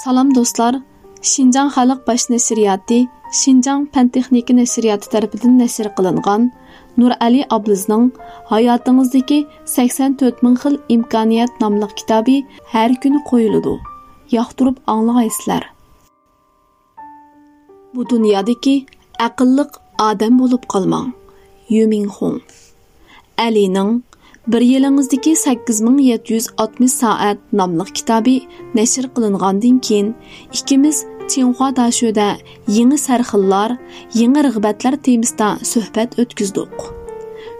Salam dostlar, Şinjan Xalq Baş Nəşriyyatı, Şinjan Fən-Texniki Nəşriyyatı tərəfindən nəşr qılınğan Nur Ali Ablızның Hayatınızdakı 84 min xil imkoniyat nomli kitobi har kuni qo'yiladi. Yoqtirib anglag'aysizlar. Bu dunyodagi aqlliq odam bo'lib qolmang. Yu Minhong. Alining bir yilingizdagi 8760 soat nomli kitobi nashr qilingandan keyin ikkimiz Çinhua Daşö'da yeni sarxillar, yeni rıgbatlar temisida suhbat o'tkazdik.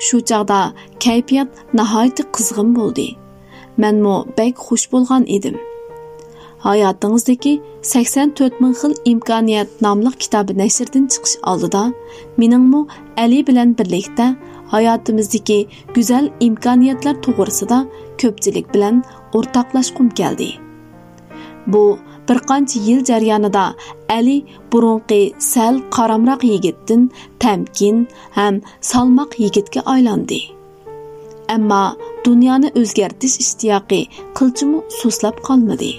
Shu chaqda kayfiyat nihoyatda qizg'in bo'ldi. Menmo bek xush bo'lgan edim. Hayotingizdagi 84 min xil imkoniyat nomli kitobi nashrdan chiqish oldida meningmi Ali bilan birlikda hayotimizdagi go'zal imkoniyatlar to'g'risida ko'pchilik bilan o'rtoqlashqum keldi. Bu bir qancha yil jarayonida Ali burunqi sal qaramroq yigitdan tamkin ham salmoq yigitga aylandi. Ammo dunyoni o'zgartirish ishtiyoqi qilchimi suslab qolmadi.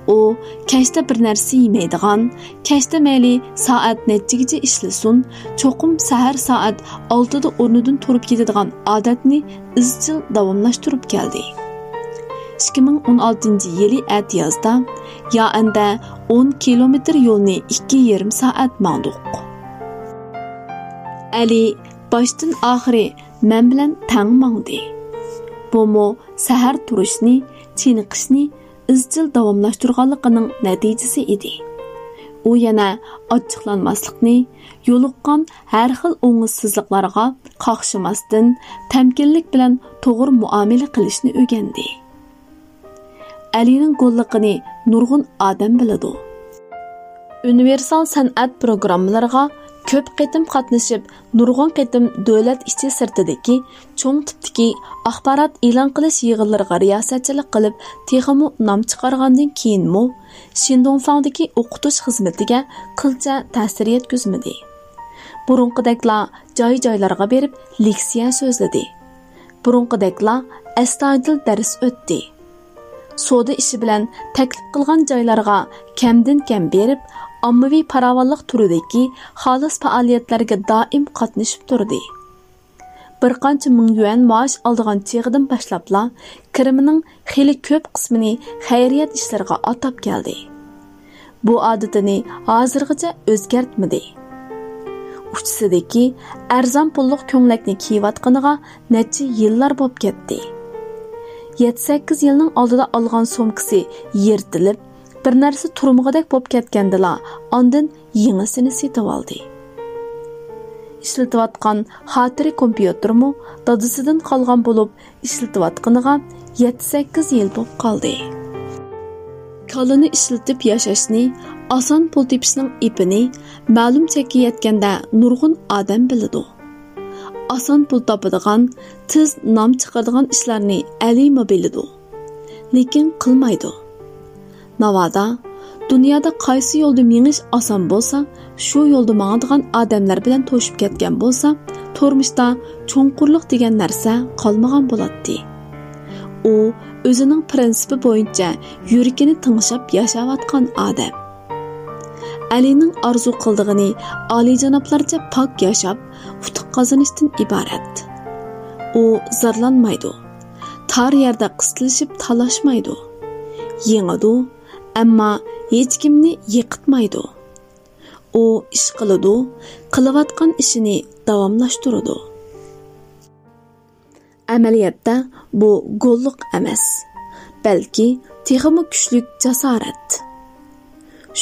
U kashda bir narsa yemaydigan, kashda mayli soat nechigacha ishlasin, cho'qim sahar soat 6 da o'rnidan turib ketadigan odatni izchil davomlashtirib keldi. 2016-yili atiyozda Yaanda 10 kilometr yo'lni 2,5 soat mangduq. Ali boshdan oxiri men bilan tang mangdi. Bumo sahar turishni, chiniqishni izchil davomlashtirganligining natijasi edi. U yana ochiqlanmaslikni, yo'liqqan har xil o'ng'izsizliklarga qoqshimasdan tamkinlik bilan to'g'ri muomala qilishni o'rgandi. Alining go'lligini nurg'un odam biladi. Universal san'at programmalariga ko'p qitim qatnashib, nurg'un qitim davlat ichi sirtidagi cho'ng tipdagi axborot e'lon qilish yig'inlariga riyosatchilik qilib, texmo nom chiqargandan keyinmi Shindongfangdagi o'qitish xizmatiga qilcha ta'sir yetkazmadi. Burunqidakla joy-joylarga berib leksiya so'zladi. Burunqidakla astoydil dars o'tdi. Soda ishi bilan taklif qilgan joylarga kamdan kam berib, ommaviy farovonlik turidagi xolis faoliyatlarga doim qatnashib turdi. Bir qancha ming yuan maosh oldigan chig'idan boshlabla kirimining xili ko'p qismini xayriyat ishlariga atab keldi. Bu odatini hozirgacha o'zgartmadi. Uchisidagi arzon pulliq ko'nglakni kiyayotganiga necha yillar bo'lib ketdi. 7-8 yilning oldida olgan so'mkasi yirtilib, bir narsa turmag'idek bo'lib ketgandila, ondan yangisini setib oldi. Ishlatayotgan xotira kompyutermi dadasidan qolgan bo'lib, ishlatayotganiga 7-8 yil bo'lib qoldi. Kalini ishlatib yashashni, oson pul tepishning ipini ma'lum chekka yetganda nurg'un odam biladi. Oson pul topadigan, tez nom chiqadigan ishlarni Ali biladi. Lekin qilmaydi. Navoda dunyoda qaysi yo'lda menish oson bo'lsa, shu yo'lda mangadigan odamlar bilan to'shib ketgan bo'lsa, turmushda cho'nqurlik degan narsa qolmagan bo'ladi. U o'zining prinsipi bo'yicha yuragini tinglab yashayotgan odam. Alining orzu qildig'ini oliyjanoblarcha pok yashab, utuq qozonishdan iborat. U zarlanmaydi. Tar yerda qistilishib talashmaydi. Yengadi, ammo hech kimni yiqitmaydi. U ish qiladi, qilayotgan ishini davomlashtiradi. Amaliyotda bu go'lliq emas, balki texmi kuchlik jasorat.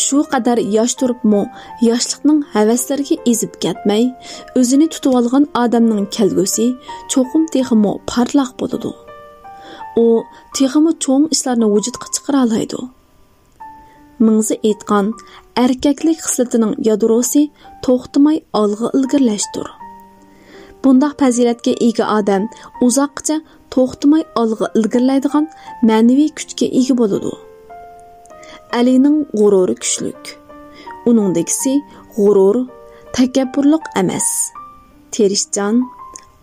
Shu qadar yosh turibmi, yoshlikning havaslariga ezib ketmay, o'zini tutib olgan odamning kelgusi cho'qim texmi parlaq bo'ladi. U texmi cho'ng ishlarni vujudga chiqara oladi. Mingzi aytgan erkaklik xislatining yadrosi to'xtamay olg'a ilgirlashdir. Bundaq fazilatga ega odam uzoqcha to'xtamay olg'a ilgirlaydigan ma'naviy kuchga ega bo'ladi. Alining g'ururi kuchlik. Uningdagisi g'urur, takabburlik emas. Terishchan,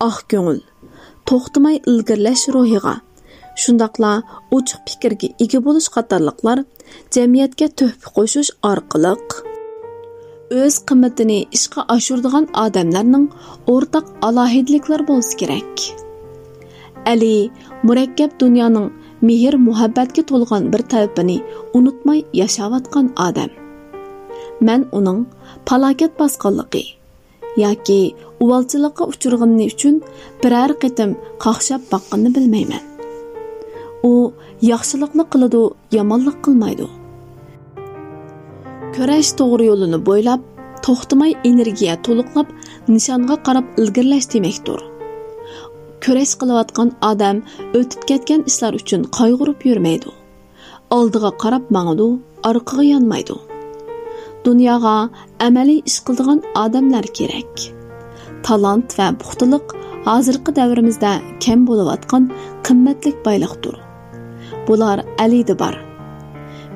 oq ko'ngil, to'xtamay ilgirlash ruhiga, shundaqla ochiq fikrga ega bo'lish qatorliqlar jamiyatga tuhfa qo'shish orqali o'z qimmatini ishga oshiradigan odamlarning o'rtaq alohidliklari bo'lsa kerak. Ali murakkab dunyoning mehr muhabbatga to'lgan bir tarafini unutmay yashayotgan odam. Men uning falokat bosqanligi yoki uvalchilikqa uchirg'ini uchun biror qitim qaqshab boqqanini bilmayman. U yaxshilikni qiladi, yomonlik qilmaydi. Kurash to'g'ri yo'lini bo'ylab, to'xtamay energiya to'liqlab, nishonga qarab ilgirlash demakdir. Kurash qilayotgan odam o'tib ketgan ishlar uchun qayg'urib yurmaydi. Oldiga qarab mangadi, orqaga yonmaydi. Dunyoga amaliy ish qiladigan odamlar kerak. Talant va puxtalik hozirgi davrimizda kam bo'layotgan qimmatli boyliqdir. Bular Alida bor.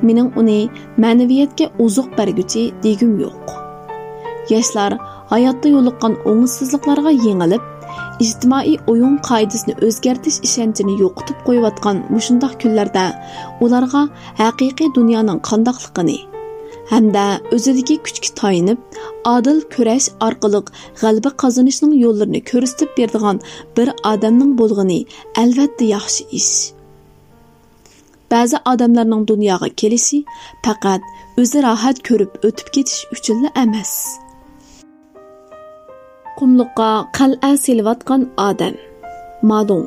Mening uni ma'naviyatga uzuq berguchi degim yo'q. Yoshlar hayotda yo'liqqan o'ngsizliklarga yengilib, ijtimoiy o'yin qoidasini o'zgartirish ishonchini yo'qotib qo'yayotgan mushundaq kunlarda ularga haqiqiy dunyoning qandoqligini hamda o'zidagi kuchga tayinib, adil kurash orqali g'alaba qozonishning yo'llarini ko'rsatib beradigan bir odamning bo'lgani albatta yaxshi ish. Ba'zi odamlarning dunyoga kelishi faqat o'zi rohat ko'rib o'tib ketish uchun emas. Qumliqqa qal'a selayotgan odam. Madon.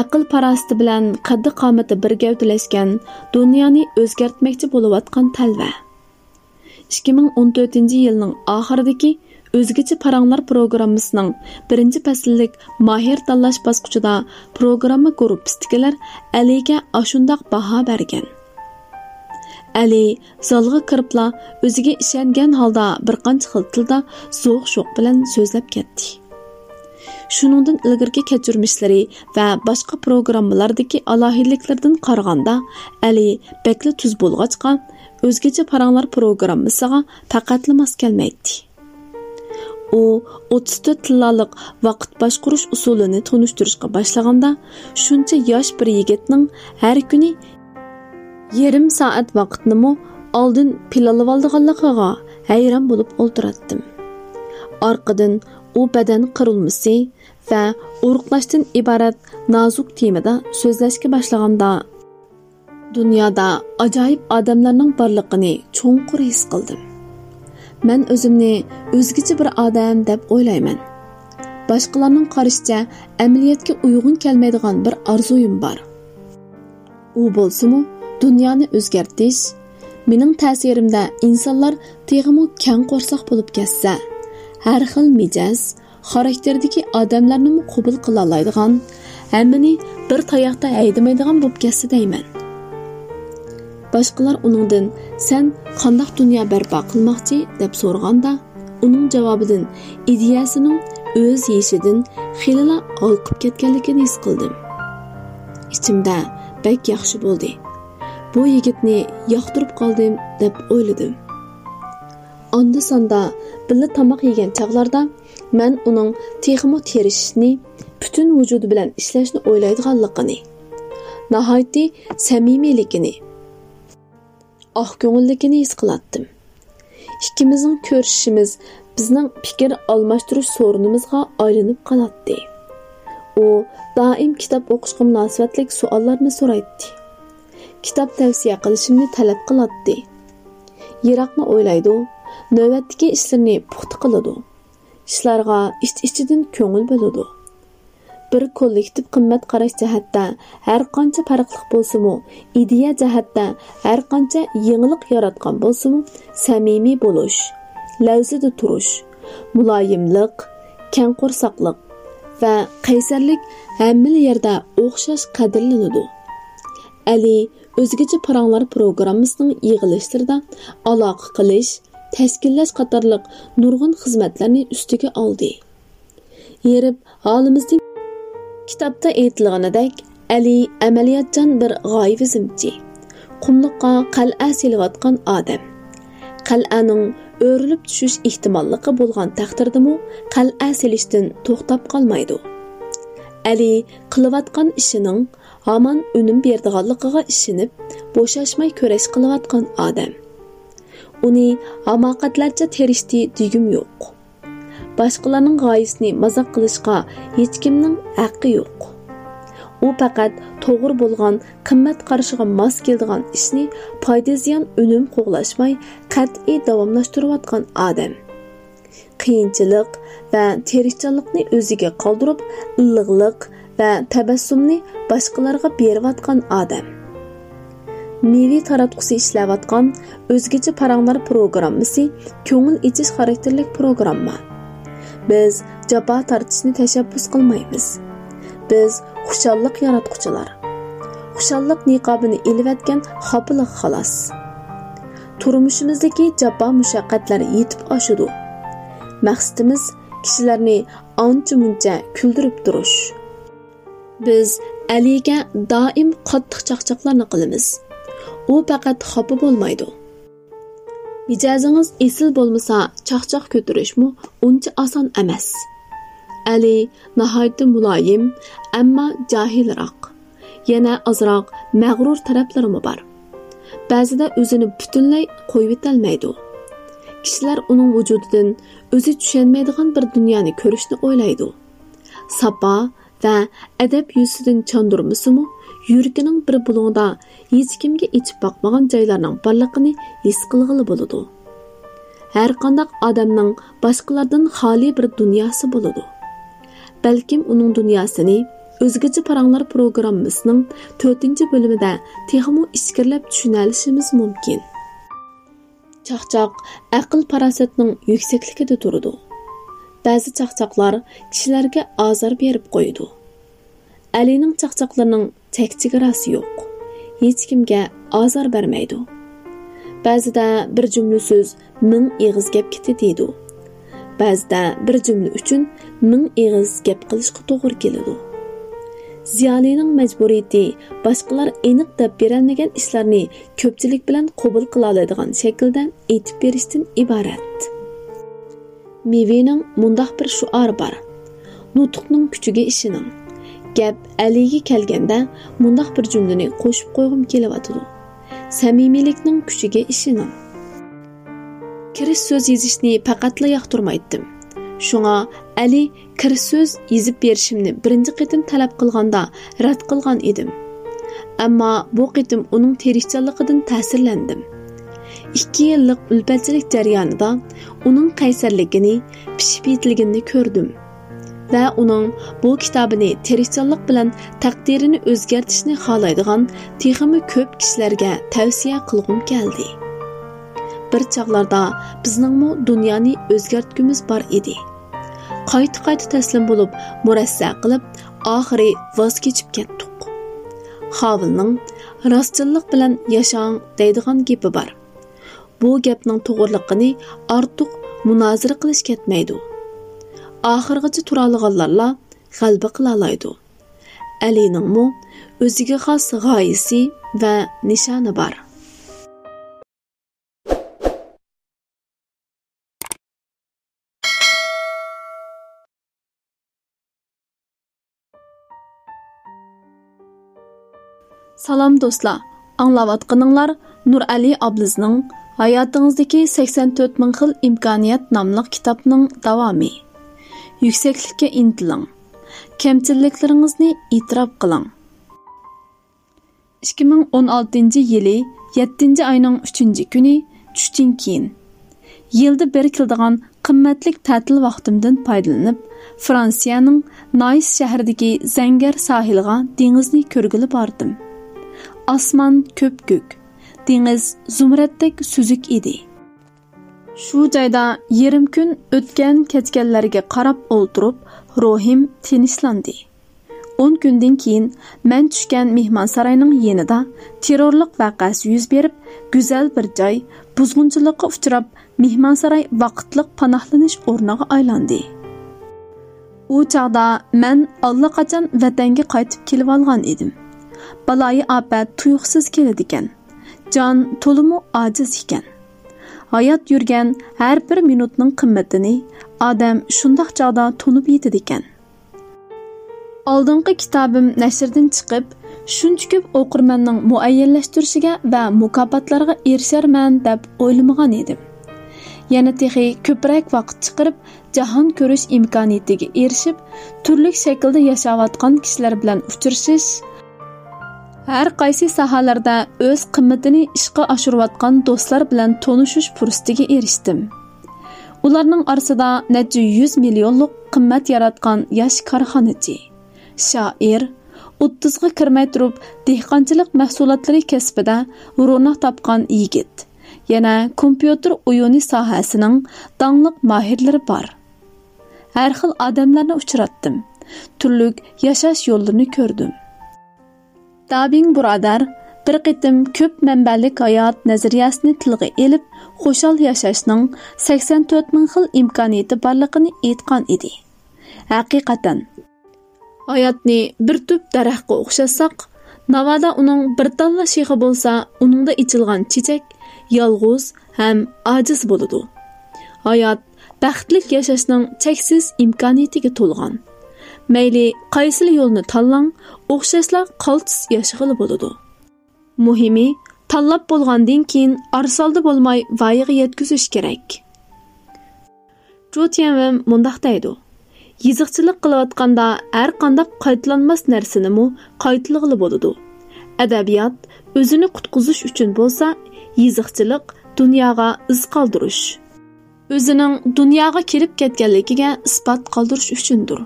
Aql parasti bilan qaddi qomati bir gavdalashgan dunyoni o'zgartmoqchi bo'layotgan talva. 2014-yilning oxiridagi O'zgacha paranglar programmasining 1-fasllik mahir tanlash bosqichida programma guruhisidagilar Aliga ashundaq baho bergan. Ali zalga kiribla o'ziga ishongan holda bir qancha xil tilda zo'q-sho'q bilan so'zlab ketdi. Shuningdan ilgirki kechirmishlari va boshqa programmalardagi alohidliklardan qaraganda Ali bekli tuz bo'lg'achqa o'zgacha paranglar programmasiga faqatli mos kelmaydi. U 34 tillik vaqt boshqarish usulini tunishtirishga boshlaganda shuncha yosh bir yigitning har kuni yarim soat vaqtni oldin planlab olganligiga hayron bo'lib o'ltiratdim. Orqadan u badan qurilmasi va urug'lashdan iborat nozik temada so'zlashga boshlaganda dunyoda ajoyib odamlarning borligini cho'nqur his qildim. Men o'zimni o'zgacha bir odam deb o'ylayman. Boshqalarning qarashicha amaliyotga uyg'un kelmaydigan bir orzuyim bor. U bo'lsa-mu dunyoni o'zgartirish, mening ta'sirimda insonlar teg'imi kang qo'rsoq bo'lib ketsa, har xil mijoz, xarakterdagi odamlarni qabul qila oladigan, hammani bir tayoqda haydamaydigan bo'lib ketsa deyman. Boshqalar uningdan sen qandoq dunyo barpo qilmoqchi deb so'raganda, uning javobidan ideyasining o'z yeshidan xilala olqib ketganligini his qildim. Ichimda bek yaxshi bo'ldi. Bu yigitni yoqtirib qoldim deb o'yladim. Onda sonda birga tomoq yegan chaqlarda men uning texmo terishni, butun vujudi bilan ishlashni o'ylaydiganligini, nihoyatda samimiyligini, oq ko'ngilligini his qilatdim. Ikkimizning ko'rishimiz bizning fikr almashtirish so'rinimizga aylanib qolatdi. U doim kitob o'qishga munosabatli savollarni so'raydi. Kitob tavsiya qilishimni talab qiladi. Yiroqni o'ylaydi, navbatdagi ishlarni puxta qiladi. Ishlarga ich-ichidan ko'ngil bo'ladi. Bir kollektiv qimmat qarash jihatda har qancha farqli bo'lsa-mu, ideya jihatda har qancha yangilik yaratgan bo'lsa-mu, samimiy bo'lish, lavzida turish, muloyimlik, keng qo'rsoqlik va qaysarlik hamma yerda o'xshash qadrlanadi. Ali o'zgacha paranglar programmasining yig'ilishlarida aloqa qilish, tashkillash qatorliq nurg'un xizmatlarni ustiga oldi. Yerib holimizning kitobda aytilganidek, Ali amaliyotchan bir g'oyibizmchi, qumliqqa qal'a selayotgan odam. Qal'aning o'rilib tushish ehtimolligi bo'lgan taqdirdami, qal'a selishdan to'xtab qolmaydi. Ali qilayotgan ishining hamon unum berdiganligiga ishinib, bo'shashmay kurash qilayotgan odam. Uni hamoqatlarcha terishdi degim yo'q. Boshqalarning g'oyasini mazoq qilishga hech kimning haqqi yo'q. U faqat to'g'ri bo'lgan, qimmat qarashiga mos keladigan ishni foyda ziyon unum qo'g'lashmay qat'iy davomlashtirayotgan odam. Qiyinchilik va tirishchanlikni o'ziga qoldirib, illiqlik va tabassumni boshqalarga berayotgan odam. Mevi taratqusi ishlayotgan o'zgacha paranglar programmasi ko'ngil ichish xarakterli programma. Biz jafo tortishni tashabbus qilmaymiz. Biz xushallik yaratquchilar. Xushallik niqobini ilvatgan xopiliq xolos. Turmushimizdagi jafo mushaqqatlar yetib oshidi. Maqsadimiz kishilarni ancha-muncha kuldirib turish. Biz Aliga doim qattiq chaqchaqlarni qilamiz. U faqat xafa bo'lmaydi. Mijozingiz esil bo'lmasa, chaqchaq ko'tarishmi uncha oson emas. Ali nihoyatda muloyim, ammo jahilroq. Yana ozroq mag'rur taraflari bor. Ba'zida o'zini butunlay qo'yib etolmaydi. Kishilar uning vujudidan o'zi tushunmaydigan bir dunyoni ko'rishni o'ylaydi. Safa va adab yuzidan chandurmisimi, yuragining bir bulungida hech kimga ichib boqmagan joylarning borligini his qilg'ili bo'ladi. Har qanday odamning boshqalardan xoli bir dunyosi bo'ladi. Balkim uning dunyosini o'zgacha paranglar programmasining 4-bo'limida texmo ichkirlab tushuna olishimiz mumkin. Chaqchaq aql farosatning yuksakligida turadi. Ba'zi chaqchaqlar kishilarga azor berib qo'yadi. Alining chaqchaqlarining chek-chegarasi yo'q. Hech kimga azor bermaydi. Ba'zida bir jumla so'z ming eg'iz gap ketadi. Ba'zida bir jumla uchun ming eg'iz gap qilishga to'g'ri keladi. Ziyolining majburiyati boshqalar aniq deb berilmagan ishlarni ko'pchilik bilan qabul qila oladigan shaklda aytib berishdan iborat. Mevining mundaq bir shuar bor. Nutqning kuchiga ishining. Gap Aliga kelganda mundaq bir jumlani qo'shib qo'yg'im kelyapti. Samimiylikning kuchiga ishining. Kirish so'z yozishni faqatla yoqtirmaydim. Shunga Ali kirish so'z yozib berishimni birinchi qitim talab qilganda rad qilgan edim. Ammo bu qitim uning tirishchanligidan ta'sirlandim. 2 yillik ulfatchilik jarayonida uning qaysarligini, pishib yetilganini ko'rdim va uning bu kitobini tirishchanlik bilan taqdirini o'zgartirishni xohlaydigan texmi ko'p kishilarga tavsiya qilgum keldi. Bir chaqlarda bizningmi dunyoni o'zgartgimiz bor edi. Qayta taslim bo'lib, murassa qilib, oxiri voz kechib ketdik. Xavilning rostchilik bilan yashang deydigan gapi bor. Bu gapning to'g'riliqini ortiq munozara qilish ketmaydi. Oxirgacha tura olganlarla g'alaba qila oladi. Aliningmi o'ziga xos g'oyasi va nishoni bor. Salam do'stlar, anglayotganinglar Nur Ali Ablizning Hayotingizdagi 84 ming xil imkoniyat nomli kitobning davomi. Yuksaklikka intiling. Kamchiliklaringizni e'tirof qiling. 2016-yili 7-oyning 3-kuni tushdan keyin yilda bir keladigan qimmatlik ta'til vaqtimdan foydalanib, Fransiyaning Nice shahridagi Zangar sohiliga dengizni ko'rgili bordim. Osmon ko'p-ko'k, dengiz zumraddek suzuk edi. Shu joyda yarim kun o'tgan kechganlarga qarab o'ltirib, ruhim tinchlandi. 10 kundan keyin men tushgan mehmonsaroyning yanida terrorlik voqeasi yuz berib, go'zal bir joy buzg'unchilikqa uchrab, mehmonsaroy vaqtliq panohlanish o'rniga aylandi. U chaqda men allaqachon vatanga qaytib kelib olgan edim. Baloyi afat tuyuqsiz keladi ekan. Jon to'limu ojiz ekan. Hayot yurgan har bir minutning qimmatini odam shundoq chaqda tunib yetadi ekan. Oldingi kitobim nashrdan chiqib, shuncha ko'p o'qirmanning muayyanlashtirishiga va mukofotlarga erisharman deb o'ylamagan edim. Yana texi ko'proq vaqt chiqarib, jahon ko'rish imkoniyatiga erishib, turli shaklda yashayotgan kishilar bilan uchrashish, har qaysi sohalarda o'z qimmatini ishga oshirayotgan do'stlar bilan tanishish fursatiga erishdim. Ularning orasida necha 100 millionlik qimmat yaratgan yosh korxonachi, shoir, 30 ga kirmay turib dehqonchilik mahsulotlari kasbida ro'naq topgan yigit, yana kompyuter o'yini sohasining dangliq mahirlari bor. Har xil odamlarni uchratdim. Turli yashash yo'llarini ko'rdim. Dabing birodar bir qitim ko'p manbalik hayot nazariyasini tilga elib, xo'shal yashashning 84 ming xil imkoniyati borligini aytgan edi. Haqiqatan hayotni bir tup daraxtga o'xshasak, navoda uning bir talla shexi bo'lsa, uningda ichilgan chechak yolg'iz ham ojiz bo'ladi. Hayot baxtlik yashashning cheksiz imkoniyatiga to'lgan. Mayli qaysi yo'lni tanlang, o'xshashlar qaltis yashag'ili bo'ladi. Muhimi, tanlab bo'lgandan keyin arsalda bo'lmay voyaga yetkazish kerak. Jo'tiyanvam mundaq deydi. Yiziqchilik qilayotganda har qanday qaytlanmas narsanimi qaytilg'ili bo'ladi. Adabiyot o'zini qutqizish uchun bo'lsa, yiziqchilik dunyoga iz qoldirish, o'zining dunyoga kelib ketganligiga isbot qoldirish uchundir.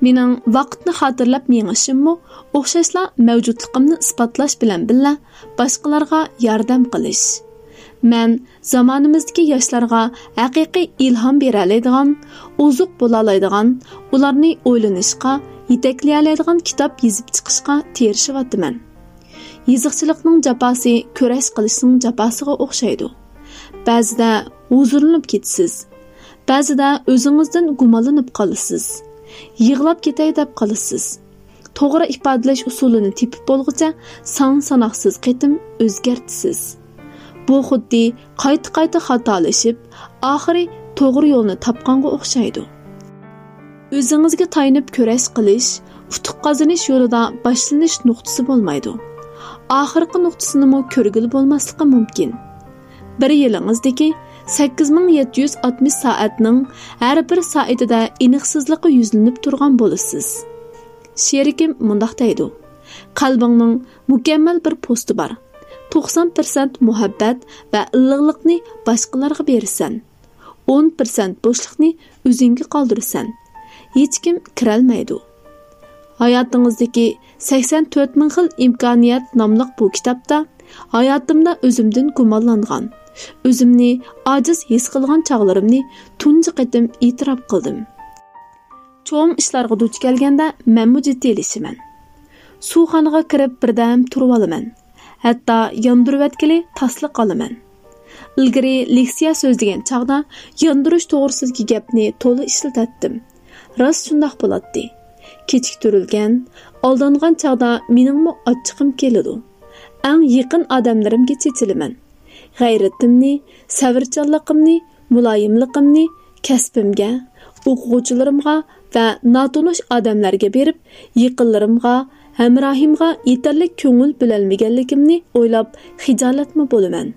Mening vaqtni xotirlab mengishimmi, o'xshashla mavjudligimni isbotlash bilan billa boshqalarga yordam qilish. Men zamonimizdagi yoshlarga haqiqiy ilhom bera oladigan, ozuq bo'la oladigan, ularni o'ylanishga, yetaklay oladigan kitob yozib chiqishga tirishyapman. Yiziqchilikning jafosi kurash qilishning jafosiga o'xshaydi. Ba'zida huzurlanib ketasiz, ba'zida o'zingizdan gumonlanib qolasiz. Yig'lab ketay deb qolasiz. To'g'ri ifodalash usulini tepib bo'lguncha son-sanoqsiz qitim o'zgartisiz. Bu xuddi qayta xatolashib, oxiri to'g'ri yo'lni topganga o'xshaydi. O'zingizga tayinib kurash qilish, utuq qozonish yo'lida boshlanish nuqtasi bo'lmaydi. Oxirgi nuqtasini ko'rgili bo'lmasligi mumkin. Bir yilingizdagi 8760 soatning har bir soatida aniqsizlikqa yuzlanib turgan bo'lasiz. Sherikim mundaq deydi. Qalbingning mukammal bir posti bor. 90% muhabbat va illiqlikni boshqalarga berasan. 10% bo'shliqni o'zingga qoldirasan. Hech kim kirolmaydi. Hayotingizdagi 84 ming xil imkoniyat nomli bu kitobda hayotimda o'zimdan gumonlangan, o'zimni ojiz his qilgan chog'larimni tunji qitim e'tirof qildim. Cho'ng ishlarga duch kelganda men mujiddilashiman. Suvxonaga kirib birdan turib olaman. Hatto yondirib tasliq olaman. Ilgari leksiya so'zlagan chog'da yondirish to'g'risidagi gapni to'la ishlatatdim. Rost shundoq bo'ladi. Kechiktirilgan, aldangan chog'da meningmi ochiqim keladi. Eng yaqin odamlarimga chechilaman. G'ayratimni, savrchanligimni, muloyimligimni kasbimga, o'quvchilarimga va notanish odamlarga berib, yaqinlarimga, hamrohimga yetarli ko'ngil bilolmaganligimni o'ylab xijolatmi bo'laman.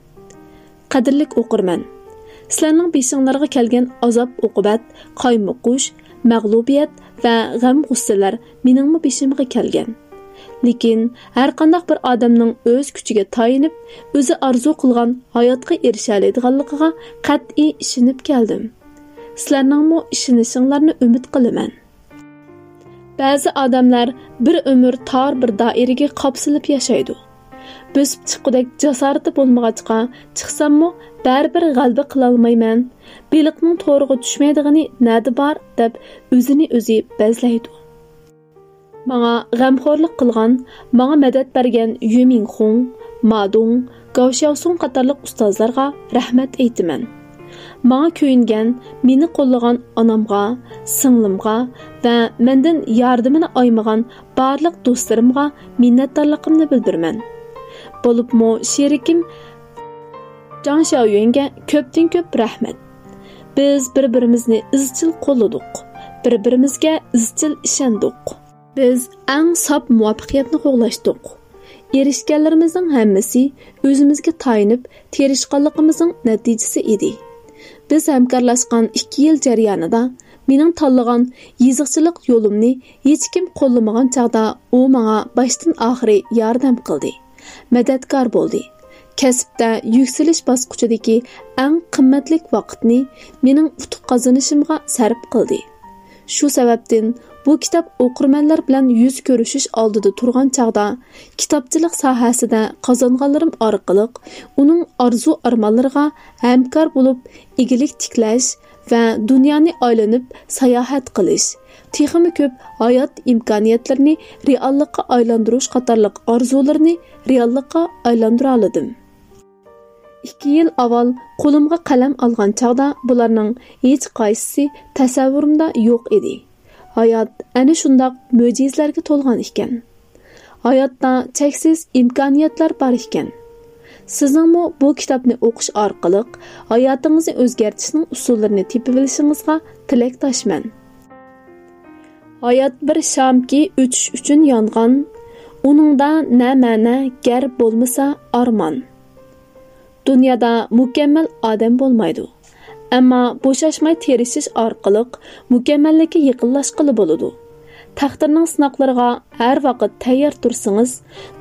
Qadrlik o'qirman. Sizlarning beshinglarga kelgan azob-uqubat, qaymoqush, mag'lubiyat va g'am-g'ussalar meningmi beshimga kelgan. Lekin har qanday bir odamning o'z kuchiga tayinib, o'zi arzu qilgan hayotga erisha oladiganligiga qat'iy ishonib keldim. Sizlarningmi ishonishinglarni umid qilaman. Ba'zi odamlar bir umr tor bir doiraga qopsilib yashaydi. Bosib chiqqudak jasorati bo'lmag'achqa chiqsammi, baribir g'alaba qila olmayman. Beliqning to'g'riga tushmaydigini nadi bor deb o'zini o'zi bazlaydi. Manga g'amxo'rlik qilgan, manga madad bergan Yumin Xong, Madong, Gao Xiaosong qatorliq ustozlarga rahmat aytaman. Manga ko'yingan, meni qo'llagan onamga, singlimga va mendan yordamini oymagan barliq do'stlarimga minnatdorligimni bildiraman. Bo'libmi sherikim Zhang Xiaoyunga ko'pdan ko'p rahmat. Biz bir-birimizni izchil qo'lladik, bir-birimizga izchil ishondik. Biz eng sap muvaffaqiyatni qo'g'lashdik. Erishganlarimizning hammasi o'zimizga tayinib terishganligimizning natijasi edi. Biz hamkorlashgan 2 yil jarayonida mening tanlagan yeziqchilik yo'limni hech kim qo'llamagan chaqda u menga boshdan oxiri yordam qildi. Madadkor bo'ldi. Kasbda yuksalish bosqichidagi eng qimmatli vaqtni mening utuq qozonishimga sarf qildi. Shu sababdan bu kitob o'qirmanlar bilan yuz ko'rishish oldida turgan chaqda kitobchilik sohasida qozonganlarim orqali uning orzu-armonlariga hamkor bo'lib, igilik tiklash va dunyoni aylanib sayohat qilish, texmi ko'p hayot imkoniyatlarini reallikka aylantirish qatorliq orzularni reallikka aylantira oldim. 2 yil avval qo'limga qalam olgan chaqda bularning hech qaysisi tasavvurimda yo'q edi. Hayot ana shundoq mo'jizlarga to'lgan ekan. Hayotda cheksiz imkoniyatlar bor ekan. Sizningmi bu kitobni o'qish orqali hayotingizni o'zgartirishning usullarini topib olishingizga tilakdoshman. Hayot bir shamki o'chish uchun yongan, uningda na ma'na gar bo'lmasa armon. Dunyoda mukammal odam bo'lmaydi. Ammo bo'shashmay tirishish orqali mukammallikka yaqinlashqili bo'ladi. Taqdirning sinoqlariga har vaqt tayyor tursangiz,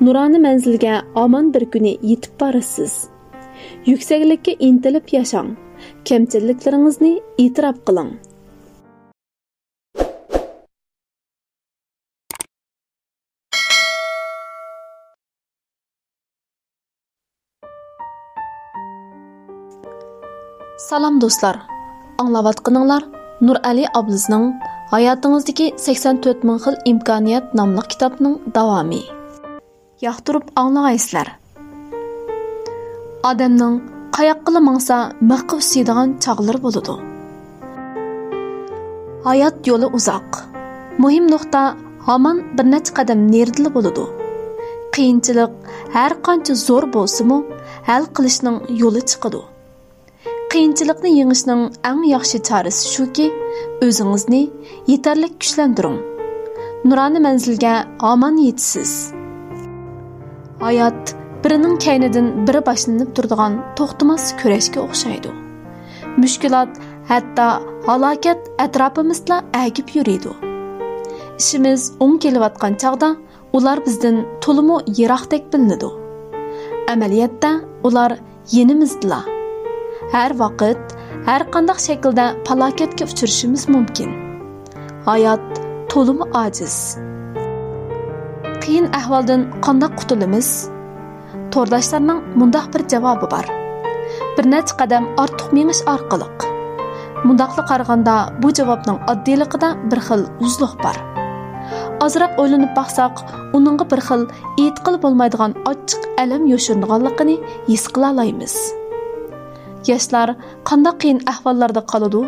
nuroniy manzilga omon bir kuni yetib borasiz. Yuksaklikka intilib yashang. Kamchiliklaringizni e'tirof qiling. Salam do'stlar. Anglayotganinglar Nur Ali Ablizning Hayotingizdagi 84 ming xil imkoniyat nomli kitobning davomi. Yoqtirib anglaysizlar. Odamning qayoqqa mangsa maqib siydigan chog'lar bo'ladi. Hayot yo'li uzoq. Muhim nuqta hamon bir necha qadam neridili bo'ladi. Qiyinchilik har qancha zo'r bo'lsa-mu, hal qilishning yo'li chiqadi. Qiyinchilikni yengishning eng yaxshi chorasi shuki, o'zingizni yetarli kuchlantiring. Nuroniy manzilga omon yetasiz. Hayot birining kaynidan biri boshlanib turadigan to'xtamas kurashga o'xshaydi. Mushkulot, hatto halokat atrofimizda agib yuradi. Ishimiz o'ng kelayotgan chog'da ular bizdan to'limi yiroqdek bilinadi. Amaliyotda ular yenimizdilar. Her vaqt, her qandaq shaklda falokatga uchrashimiz mumkin. Hayot to'limi ojiz. Qiyin ahvoldan qanday qutulamiz? To'rdoshlarning mundaq bir javobi bor. Bir necha qadam ortiq mengish orqali. Mundaqli qaraganda bu javobning oddiyligida bir xil uzluq bor. Azroq o'ylanib baqsaq, uningga bir xil e'tiqil bo'lmaydigan ochiq alam yo'shiringanligini his qila olamiz. Yoshlar qanday qiyin ahvollarda qoladi?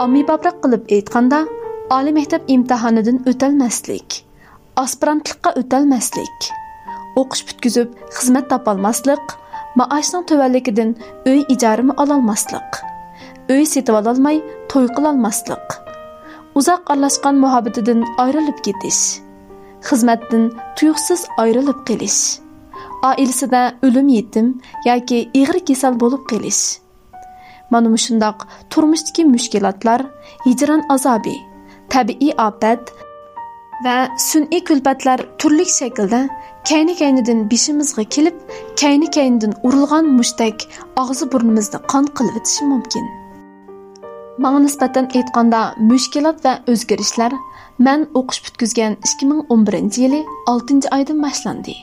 Ommaboproq qilib aytganda, oliy maktab imtihonidan o'talmaslik, aspirantlikqa o'talmaslik, o'qish bitkizib xizmat topolmaslik, maoshning tuvanligidan uy ijarimi ololmaslik, uy setib ololmay to'y qilolmaslik, uzoq aralashgan muhabbatidan ayrilib ketish, xizmatdan tuyuqsiz ayrilib qelish, oilasida o'lim yetim yoki ig'ir kasal bo'lib qelish. Mana shundoq turmushdagi mushkulotlar, hijron azobi, tabiiy ofat va sun'iy kulfatlar turli shaklda kayni-kaynidan beshimizga kelib, kayni-kaynidan urilgan mushtak og'zi burnimizni qon qilib o'tishi mumkin. Menga nisbatan aytganda, mushkulot va o'zgarishlar men o'qish bitkizgan 2011-yili 6-oydan boshlandi.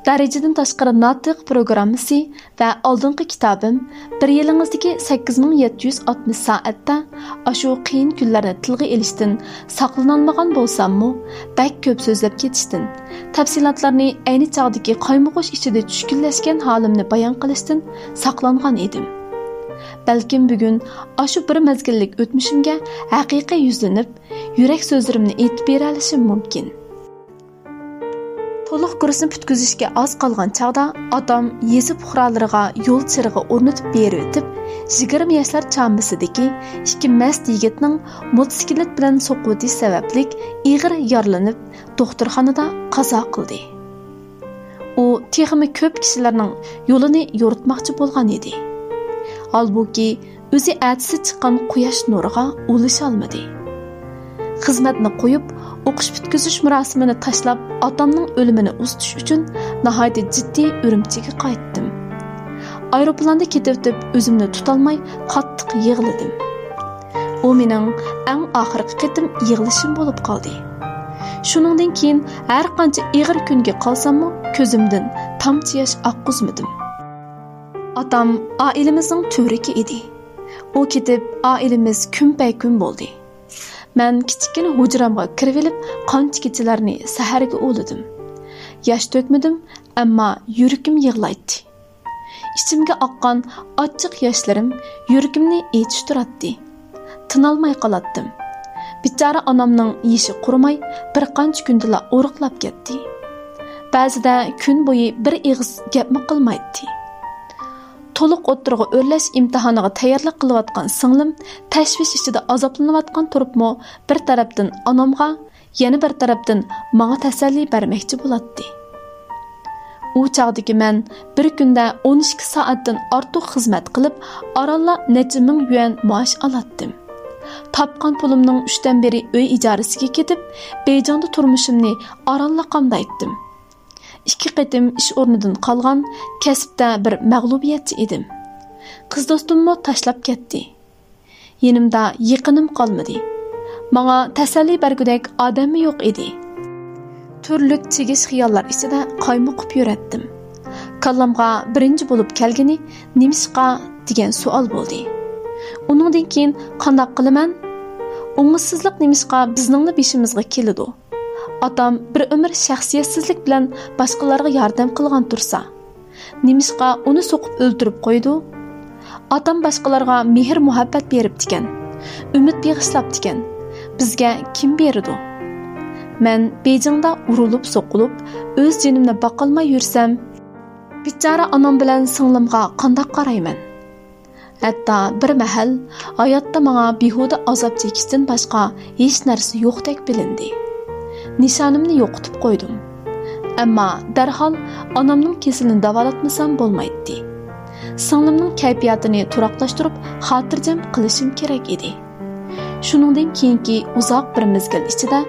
Darajadan tashqari notiq programmasi va oldingi kitobim 1 yilingizdagi 8760 soatda ashu qiyin kunlarni tilga elishdan saqlanolmagan bo'lsam-mu, bak ko'p so'zlab ketishdan, tafsilotlarni ayni chog'dagi qaymog'ish ichida tushkunlashgan holimni bayon qilishdan saqlangan edim. Balkim bugun ashu bir mezgillik o'tmishimga haqiqiy yuzlanib, yurak so'zlarimni aytib bera olishim mumkin. To'liq kursni putkizishga oz qolgan chaqda otam yezi puhralariga yo'l chirig'i o'rnatib berib o'tib, 20 yoshlar chamisidagi ikki mast yigitning motosiklet bilan so'qib o'tish sababli ig'ir yaralanib, doktorxonada qazo qildi. U texmi ko'p kishilarning yo'lini yo'ritmoqchi bo'lgan edi. Halbuki o'zi atisi chiqqan quyosh nuriga ulisha olmadi. Xizmatni qo'yib, o'qish bitkizish marosimini tashlab, otamning o'limini uzatish uchun nihoyat jiddiy Urumchiga qaytdim. Aeroplanda ketib o'zimni tutolmay qattiq yig'ladim. U mening eng oxirgi qitim yig'lishim bo'lib qoldi. Shuningdan keyin har qancha ig'ir kunga qolsam-mu, ko'zimdan tomchi yosh oqqizmadim. Otam oilamizning to'riki edi. U ketib, oilamiz kun-pay-kun bo'ldi. Men kichkina hujramga kirib olib, qancha kechalarni saharga o'ladim. Yosh to'kmadim, ammo yuragim yig'laydi. Ichimga oqqan ochiq yoshlarim yuragimni etishtiratdi. Tinolmay qolatdim. Bichora onamning yeshi qurimay, bir qancha kundala o'riqlab ketdi. Ba'zida kun bo'yi bir ig'iz gapmi qilmaydi. To'liq o'ttirg'i o'rlash imtihoniga tayyorlik qilayotgan singlim tashvish ichida azoblanayotgan turibmi, bir tarafdan onamga, yana bir tarafdan menga tasalli bermoqchi bo'ladi. U chaqdagi men bir kunda 12 soatdan ortiq xizmat qilib, oralla necha ming yuan maosh olatdim. Topgan pulimning 3dan beri uy ijorasiga ketib, Beyjonda turmushimni oralla qamdaytdim. 2 qitim ish o'rnidan qolgan, kasbda bir mag'lubiyatchi edim. Qiz do'stimni tashlab ketdi. Yenimda yiqinim qolmadi. Menga tasalli bergudek odami yo'q edi. Turlik chegish xiyollar ichida qaymoqib yuratdim. Kallamga birinchi bo'lib kelgani nimishqa degan savol bo'ldi. Uningdan keyin qanday qilaman? Umidsizlik nimishqa bizningni beshimizga keladi. Otam bir umr shaxsiyatsizlik bilan boshqalarga yordam qilgan tursa, nimishqa uni so'qib o'ldirib qo'ydi? Otam boshqalarga mehr muhabbat berib ekan, umid beg'ishlab ekan. Bizga kim berdi? Men Beyjingda urilib so'qilib, o'z jonimni boqolmay yursam, bichora onam bilan singlimga qanday qarayman? Hatto bir mahal hayotda menga behuda azob chekishdan boshqa hech narsa yo'qdek bilindi. Nishonimni yo'qotib qo'ydim. Ammo darhol onamning kesilini davolatmasam bo'lmaydi. Singlimning kayfiyatini turaqlashtirib, xotirjam qilishim kerak edi. Shuningdan keyingi uzoq bir mezgil ichida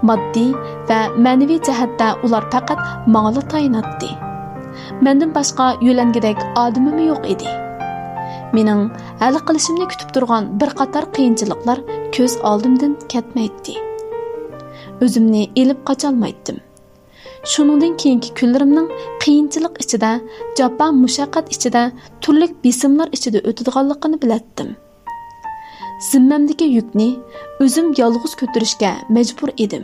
moddiy va ma'naviy jihatda ular faqat menga tayinatdi. Mendan boshqa yo'langidek odamim yo'q edi. Mening hal qilishimni kutib turgan bir qator qiyinchiliklar ko'z oldimdan ketmaydi. O'zimni elib qocholmaydim. Shuningdan keyingi kunlarimning qiyinchilik ichida, jafo mushaqqat ichida, turli besimlar ichida o'tadiganligini bilatdim. Zimmamdagi yukni o'zim yolg'iz ko'tarishga majbur edim.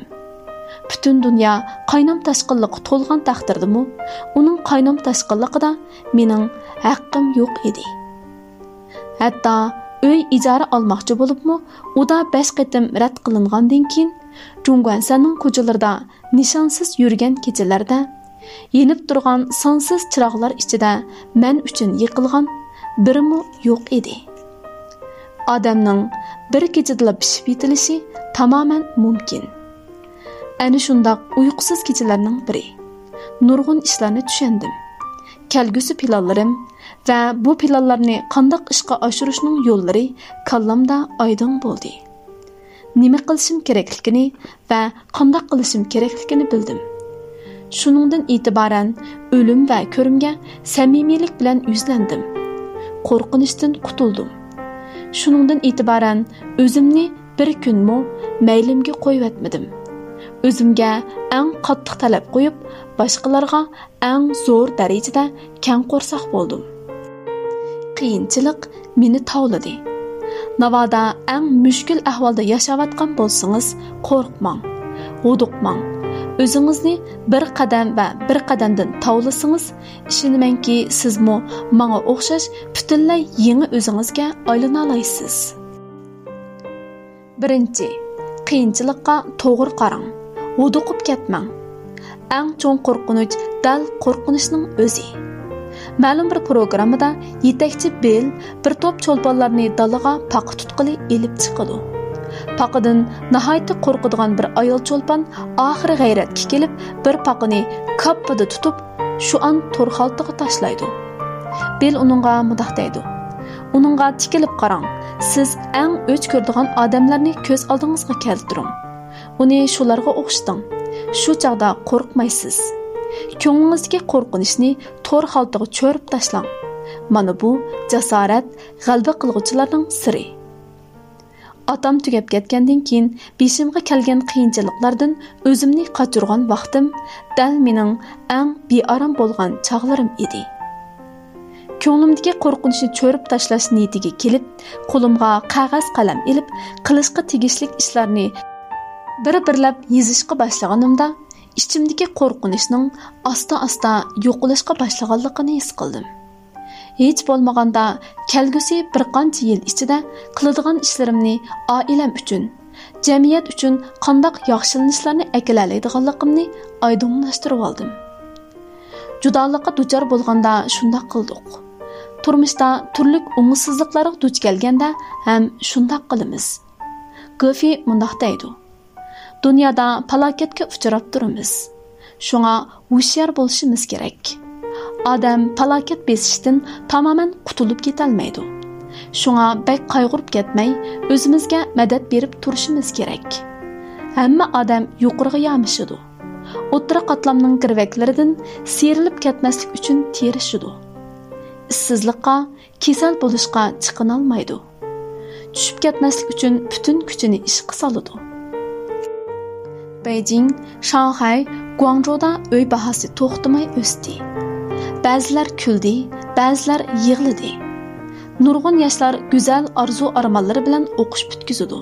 Butun dunyo qaynam tashqinliqqa to'lgan taqdirdimi, uning qaynam tashqinliqida mening haqqim yo'q edi. Hatto uy ijara olmoqchi bo'libmi, u da 5 qitim rad qilingandan keyin Jungwansanning ko'chalarida nishonsiz yurgan kechalarda, yenib turgan sonsiz chiroqlar ichida men uchun yiqilgan birimi yo'q edi. Odamning bir kechada pishib yetilishi tamoman mumkin. Ana shundoq uyqusiz kechalarning biri. Nurg'un ishlarni tushundim. Kelgusi planlarim va bu planlarni qanday ishga oshirishning yo'llari kallamda oydin bo'ldi. Nima qilishim kerakligini va qanday qilishim kerakligini bildim. Shuningdan e'tiboran o'lim va ko'rimga samimiylik bilan yuzlandim. Qo'rqinishdan qutuldim. Shuningdan e'tiboran o'zimni bir kunmi maylimga qo'yib etmadim. O'zimga eng qattiq talab qo'yib, boshqalarga eng zo'r darajada kang qo'rsoq bo'ldim. Qiyinchilik meni tovladi. Navoda eng mushkul ahvolda yashayotgan bo'lsangiz, qo'rqmang, g'uduqmang. O'zingizni bir qadam va bir qadamdan tovlasangiz, ishonamanki, sizmi menga o'xshash butunlay yangi o'zingizga aylana olasiz. Birinchi, qiyinchilikqa to'g'ri qarang, g'uduqib ketmang. eng cho'ng qo'rqinch dal qo'rqinishning o'zi. Ma'lum bir programmada yetakchi Bill bir to'p cho'lponlarni dalaga paqa tutqili elib chiqadi. Paqadan nihoyatda qo'rqadigan bir ayol cho'lpon oxiri g'ayratga kelib bir paqani kappida tutib shu an to'rxaltiga tashlaydi. Bill uningga mundoq deydi: "Uningga tikilib qarang. Siz eng o'ch ko'radigan odamlarni ko'z oldingizga keltiring. Uni shularga o'xshating. Shu chaqda qo'rqmaysiz. Ko'nglingizdagi qo'rqinishni to'rxaltiga cho'rib tashlang. Mana bu jasorat g'alaba qilguvchilarning siri." Atam tugab ketgandan keyin beshimga kelgan qiyinchiliklardan o'zimni qochirgan vaqtim dal mening eng bearam bo'lgan chog'larim edi. Ko'nglimdagi qo'rqinchni cho'rib tashlash niyatiga kelib, qo'limga qog'oz qalam ilib, qilishga tegishli ishlarni bir-birlab yozishga boshlaganimda, ichimdagi qo'rqinchning asta-asta yo'qolishga boshlaganligini his qildim. Hech bo'lmaganda kelgusi bir qancha yil ichida qiladigan ishlarimni oilam uchun, jamiyat uchun qanday yaxshilanishlarni akilalaydiganligimni oydinlashtirib oldim. Judolikqa duchor bo'lganda shunday qildik. Turmushda turli umidsizliklarga duch kelganda ham shunday qilamiz. Gofi mundoq deydi: "Dunyoda falokatga uchrab turamiz. Shunga hushyor bo'lishimiz kerak. Odam falokat besishdan tamoman qutulib ketolmaydi. Shunga bek qayg'urib ketmay, o'zimizga madad berib turishimiz kerak. Hamma odam yuqoriga yamishidi. O'tira qatlamning kirvaklaridan serilib ketmaslik uchun terishidi. Ishsizlikqa, kasal bo'lishga chiqinolmaydi. Tushib ketmaslik uchun butun kuchini ishga soladi." Beijing, Shanghai, Guangzhouda uy bahasi to'xtamay o'sdi. Ba'zilar kuldi, ba'zilar yig'ladi. Nurg'un yoshlar go'zal orzu-armonlari bilan o'qish bitkizadi.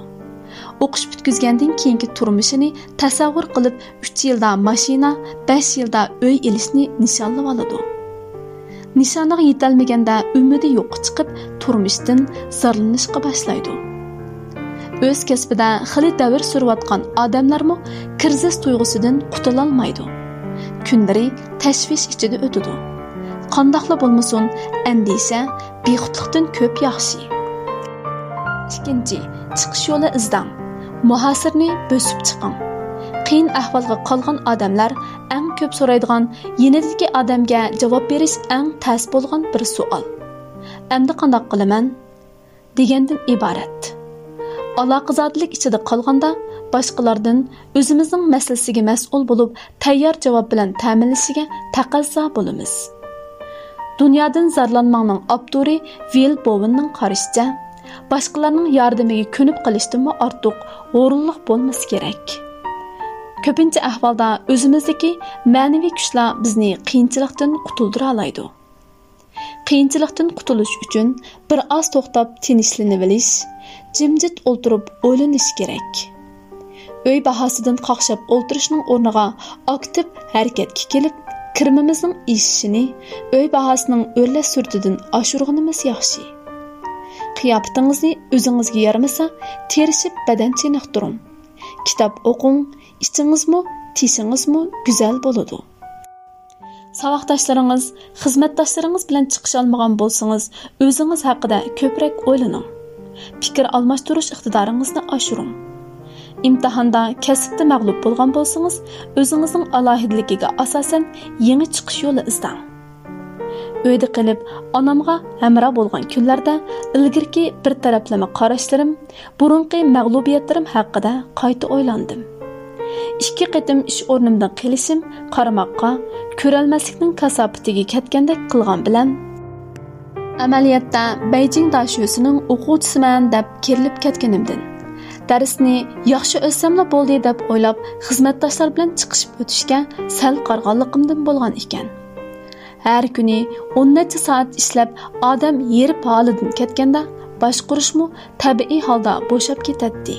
O'qish bitkizgandan keyingi turmushini tasavvur qilib 3 yilda mashina, 5 yilda uy elishni nishonlab oladi. Nishoniga yetolmaganda umidi yo'q chiqib, turmushdan zarlanishga boshlaydi. O'z kasbida xili davr surayotgan odamlarmi krizis tuyg'usidan qutula olmaydi. Kunlari tashvish ichida o'tadi. Qandoqla bo'lmasin, andisha bexudlikdan ko'p yaxshi. Ikkinchi, chiqish yo'li izlang. Muhasirni bosib chiqing. Qiyin ahvolga qolgan odamlar eng ko'p so'raydigan yenidagi odamga javob berish eng tas bo'lgan bir savol. Endi qandoq qilaman degandan iborat. Aloqazodlik ichida qolganda boshqalardan o'zimizning masalasiga mas'ul bo'lib, tayyor javob bilan ta'minlashiga taqozo bo'lamiz. Dunyodan zarlanmangning avtori Will Bowenning qarashicha, boshqalarning yordamiga ko'nib qilishdanmi ortiq o'rinliq bo'lmasi kerak. Ko'pincha ahvolda o'zimizdagi ma'naviy kuchlar bizni qiyinchilikdan qutuldira oladi. Qiyinchilikdan qutulish uchun bir oz to'xtab tinchlanib olish, jimjit o'ltirib o'ylanish kerak. Uy bahosidan qaqshab o'ltirishning o'rniga aktiv harakatga kelib, kirmimizning ishishini uy bahosining o'rlash surtidan oshirganimiz yaxshi. Qiyofatingizni o'zingizga yaramasa, terishib badan chiniqtiring. Kitob o'qing, ichingizmi, tishingizmi go'zal bo'ladi. Savoqdoshlaringiz, xizmatdoshlaringiz bilan chiqish olmagan bo'lsangiz, o'zingiz haqida ko'proq o'ylaning. Fikr almashtirish iqtidoringizni oshiring. İmtihanda kasbda mag'lub bo'lgan bo'lsangiz, o'zingizning alohidligiga asosan yangi chiqish yo'li izlang. Uyda qilib, onamga hamroh bo'lgan kunlarda ilgirki bir taraflama qarashlarim, burunqi mag'lubiyatlarim haqida qayta o'ylandim. 2 qatim ish o'rnimdan qilishim qaramoqqa, ko'ralmaslikning kasofatiga ketgandek qilgan bilan amaliyotda Beijing dashusining o'quvchisiman deb kerilib ketganimdan darsni yaxshi o'tsamla bo'ldi deb o'ylab xizmatdoshlar bilan chiqishib o'tishga sal qarg'anligimdan bo'lgan ekan. Har kuni 10 necha soat ishlab odam yerib holidan ketganda boshqurishmi tabiiy holda bo'shab ketadi.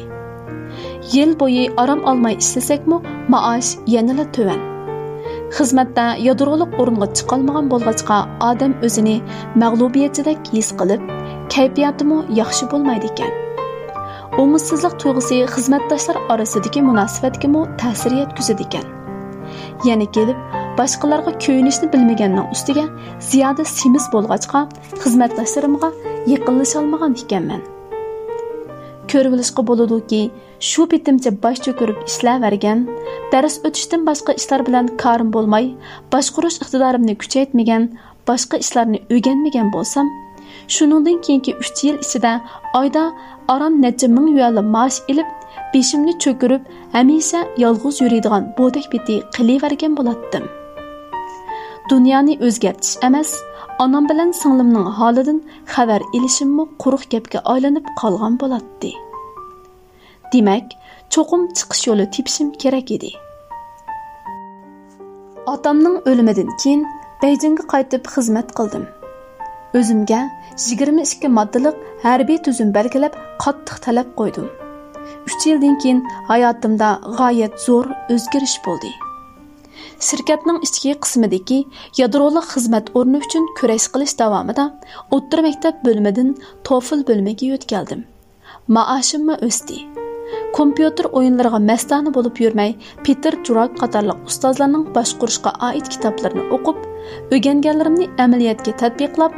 Yil bo'yi orom olmay ishlasakmi maosh yanada to'van. Xizmatda yadrolik o'ringa chiqolmagan bo'lg'achqa odam o'zini mag'lubiyatchidek his qilib, kayfiyatimi yaxshi bo'lmaydi ekan. Umidsizlik tuyg'usi xizmatdoshlar orasidagi munosabatga ta'sir yetkazadi ekan. Yana kelib, boshqalarga ko'yinishni bilmaganning ustiga ziyoda semiz bo'lg'achqa xizmatdoshlarimga yaqinlasha olmagan ekanman. Ko'rib olishga bo'ladiki, shu bitimcha bosh cho'kirib ishlavergan, dars o'tishdan boshqa ishlar bilan korim bo'lmay, boshqarish iqtidorimni kuchaytmagan, boshqa ishlarni o'rganmagan bo'lsam, shuningdan keyingi 3 yil ichida oyda aram necha ming yuan maosh olib, beshimni cho'kirib, hamisha yolg'iz yuradigan bo'dak biti qilavergan bo'latdim. Dunyoni o'zgartish emas, onam bilan singlimning holidan xabar olishimmi quruq gapga aylanib qolgan bo'ladi. Demak, cho'qim chiqish yo'li tepishim kerak edi. Otamning o'limidan keyin Beijingga qaytib xizmat qildim. O'zimga 22 moddalik harbiy tuzum belgilab qattiq talab qo'ydim. 3 yildan keyin hayotimda g'oyat zo'r o'zgarish bo'ldi. Shirkatning ichki qismidagi yadroliq xizmat o'rni uchun kurash qilish davomida o'rta maktab bo'limidan TOEFL bo'limiga o'tgandim. Maoshimmi o'sdi. Kompyuter o'yinlariga mastona bo'lib yurmay, Peter Jurak qatorliq ustozlarning boshqarishga oid kitoblarini o'qib, o'rganganlarimni amaliyotga tatbiqlab,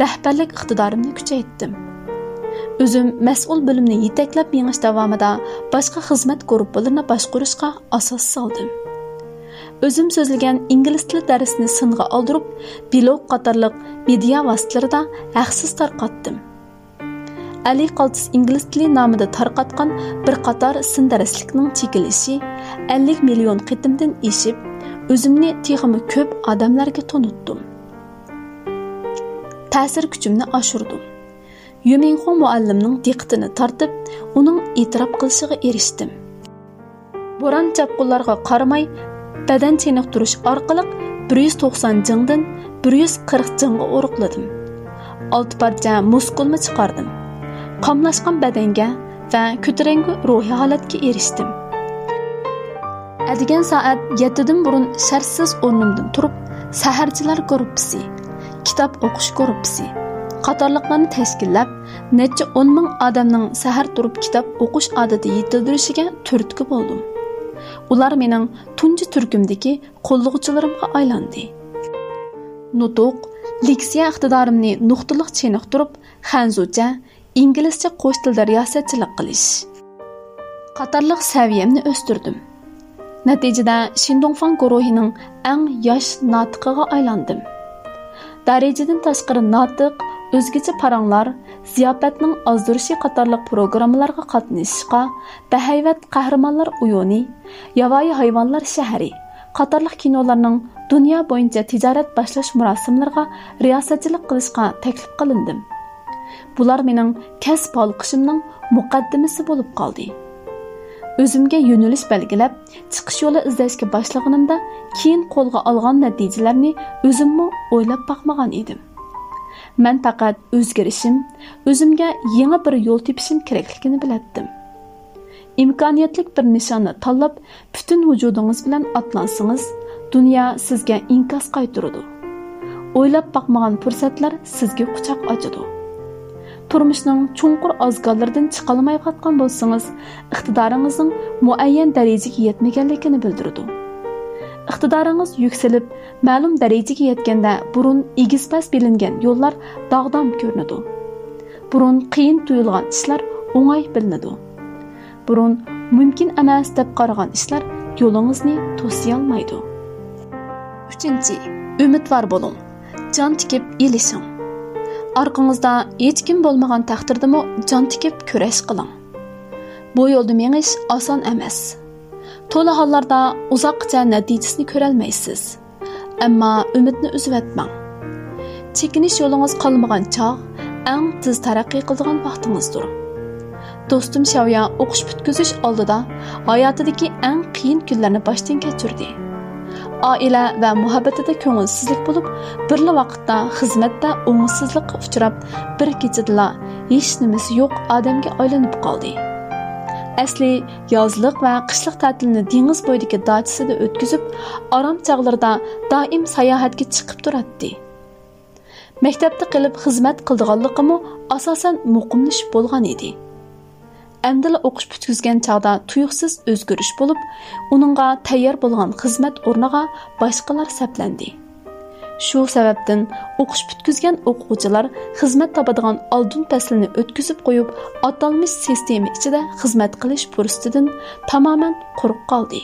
rahbarlik iqtidorimni kuchaytirdim. O'zim mas'ul bo'limni yetaklab mengish davomida boshqa xizmat guruhlarini boshqarishga asos soldim. O'zim so'zlagan ingliz tili darsini singa oldirib, blog qatorliq media vositalarida haqsiz tarqatdim. Ali Qaltis ingliz tili nomida tarqatgan bir qator sin darslikning chekilishi 50 million qitimdan eshib, o'zimni texmi ko'p odamlarga tanitdim. Ta'sir kuchimni oshirdim. Yuminxon muallimning diqqatini tortib, uning e'tirof qilishiga erishdim. Bo'ron chapqunlarga qaramay, badan cheniqtirish orqali 190 jingdan 140 jingga o'riqladim. 6 parcha muskulni chiqardim. Qamlashgan badanga va ko'tarangi ruhiy holatga erishdim. Adigan soat 7 dan burun shartsiz o'rnimdan turib, saharchilar guruhi, kitob o'qish guruhi qatorliqlarni tashkillab, necha 10 ming odamning sahar turib kitob o'qish odati yetildirishiga turtki bo'ldim. Ular mening tunji turkumdagi qo'llovchilarimga aylandi. Nutuq, leksiya iqtidorimni nuqtaliq cheniqtirib, xanzucha, inglizcha qo'sh tilda riyosatchilik qilish qatorliq saviyamni o'stirdim. Natijada Shindongfang guruhining eng yosh notiqiga aylandim. Darajadan tashqari notiq, o'zgacha paranglar, ziyofatning ozdirishi qatorliq programmalarga qatnashishga, bahayvat qahramonlar uyuni, yovvoyi hayvonlar shahri qatorliq kinolarning dunyo bo'yicha tijorat boshlash marosimlariga riyosatchilik qilishga taklif qilindim. Bular mening kasb olqishimning muqaddimasi bo'lib qoldi. O'zimga yo'nalish belgilab, chiqish yo'li izlashga boshlaganimda, keyin qo'lga olgan natijalarni o'zimmi o'ylab boqmagan edim. Men faqat o'zgarishim, o'zimga yangi bir yo'l tepishim kerakligini bilardim. Imkoniyatli bir nishonni tanlab, butun vujudingiz bilan atlansangiz, dunyo sizga inkos qaytaradi. O'ylab boqmagan fursatlar sizga quchoq ochadi. Turmushning chunqur ozgonlaridan chiqa olmay qolgan bo'lsangiz, iqtidoringizning muayyan darajaga yetmaganligini bildiradi. Iqtidoringiz yuksalib, ma'lum darajaga yetganda burun egizpas bilingan yo'llar dog'dam ko'rinadi. Burun qiyin tuyulgan ishlar o'ng'ay bilinadi. Burun mumkin emas deb qaragan ishlar yo'lingizni to'siy olmaydi. 3. Umidvor bo'ling. Jon tikib elishing. Arqangizda hech kim bo'lmagan taqdirdami jon tikib kurash qiling. Bu yo'lda mengish oson emas. To'la hollarda uzoqcha natijasini ko'ra olmaysiz. Ammo umidni uzib etmang. Chekinish yo'lingiz qolmagan chog' eng tez taraqqiy qiladigan vaqtingizdir. Do'stim Shavya o'qish bitkazish oldida hayotidagi eng qiyin kunlarni boshdan kechirdi. Oila va muhabbatida ko'ngilsizlik bo'lib, birla vaqtda xizmatda o'ngsizlikqa uchrab, bir kechada hech nimasi yo'q odamga aylanib qoldi. Asli yozliq va qishliq ta'tilni dengiz bo'yidagi dachisida o'tkazib, orom chog'larida doim sayohatga chiqib turadi. Maktabda qilib xizmat qildiganligimi asosan muqimlish bo'lgan edi. әмділі оқыш бүткізген чağda tuyuqsiz özgürüş болып, onunğa tayyor bo'lgan xizmat o'rniga boshqalar saplendi. Shu sababdan o'qish bitkizgan o'quvchilar xizmat topadigan oldin faslini o'tkazib qo'yib, atalmish sistema ichida xizmat qilish fursatidan tamoman quruq qoldi.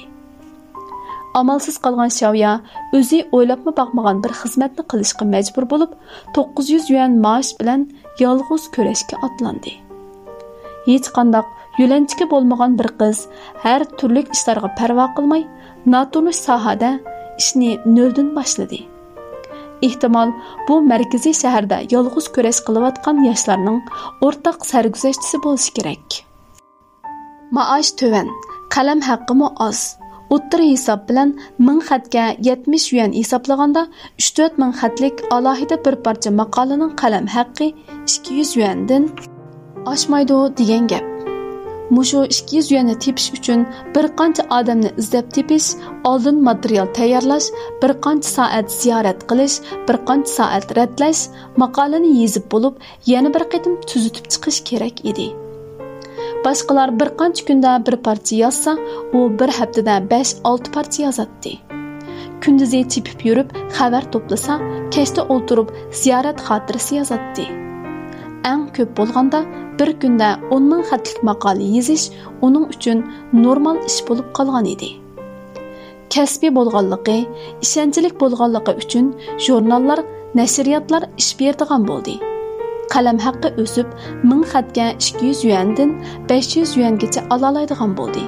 Amalsiz qolgan Xiaoya o'zi o'ylabmi boqmagan bir xizmatni qilishga majbur bo'lib, 900 yuan maosh bilan yolg'iz kurashga otlandi. Hech qanday yo'lanchiki bo'lmagan bir qiz har turli ishlarga parvo qilmay, notanish sohada ishni noldan boshladi. Ehtimal bu markaziy shaharda yolg'iz kurash qilayotgan yoshlarning o'rtaq sarguzashtisi bo'lishi kerak. Maosh to'van, qalam haqqi oz. O'ttiri hisob bilan 1000 xatga 70 yuan hisoblaganda 3-4 ming xatlik alohida bir parcha maqolaning qalam haqqi 200 yuandan oshmaydi degan gap. Mushu 200 yuanni tepish uchun bir qancha odamni izlab tepish, oldin material tayyorlash, bir qancha soat ziyorat qilish, bir qancha soat radlash, maqolani yezib bo'lib, yana bir qatim tuzitib chiqish kerak edi. Başqalar bir qancha kunda bir parcha yozsa, u bir haftada 5-6 parcha yozatdi. Kunduzi tepib yurib, xabar to'plasa, kechda o'tirib ziyorat xotirasi yozatdi. Eng ko'p bo'lganda bir kunda 10 ming xatlik maqola yozish uning uchun normal ish bo'lib qolgan edi. Kasbiy bo'lganligi, ishonchlik bo'lganligi uchun jurnallar, nashriyotlar ish beradigan bo'ldi. Qalam haqqi o'sib, 1000 xatga 200 yuandan 500 yuangacha ololaydigan bo'ldi.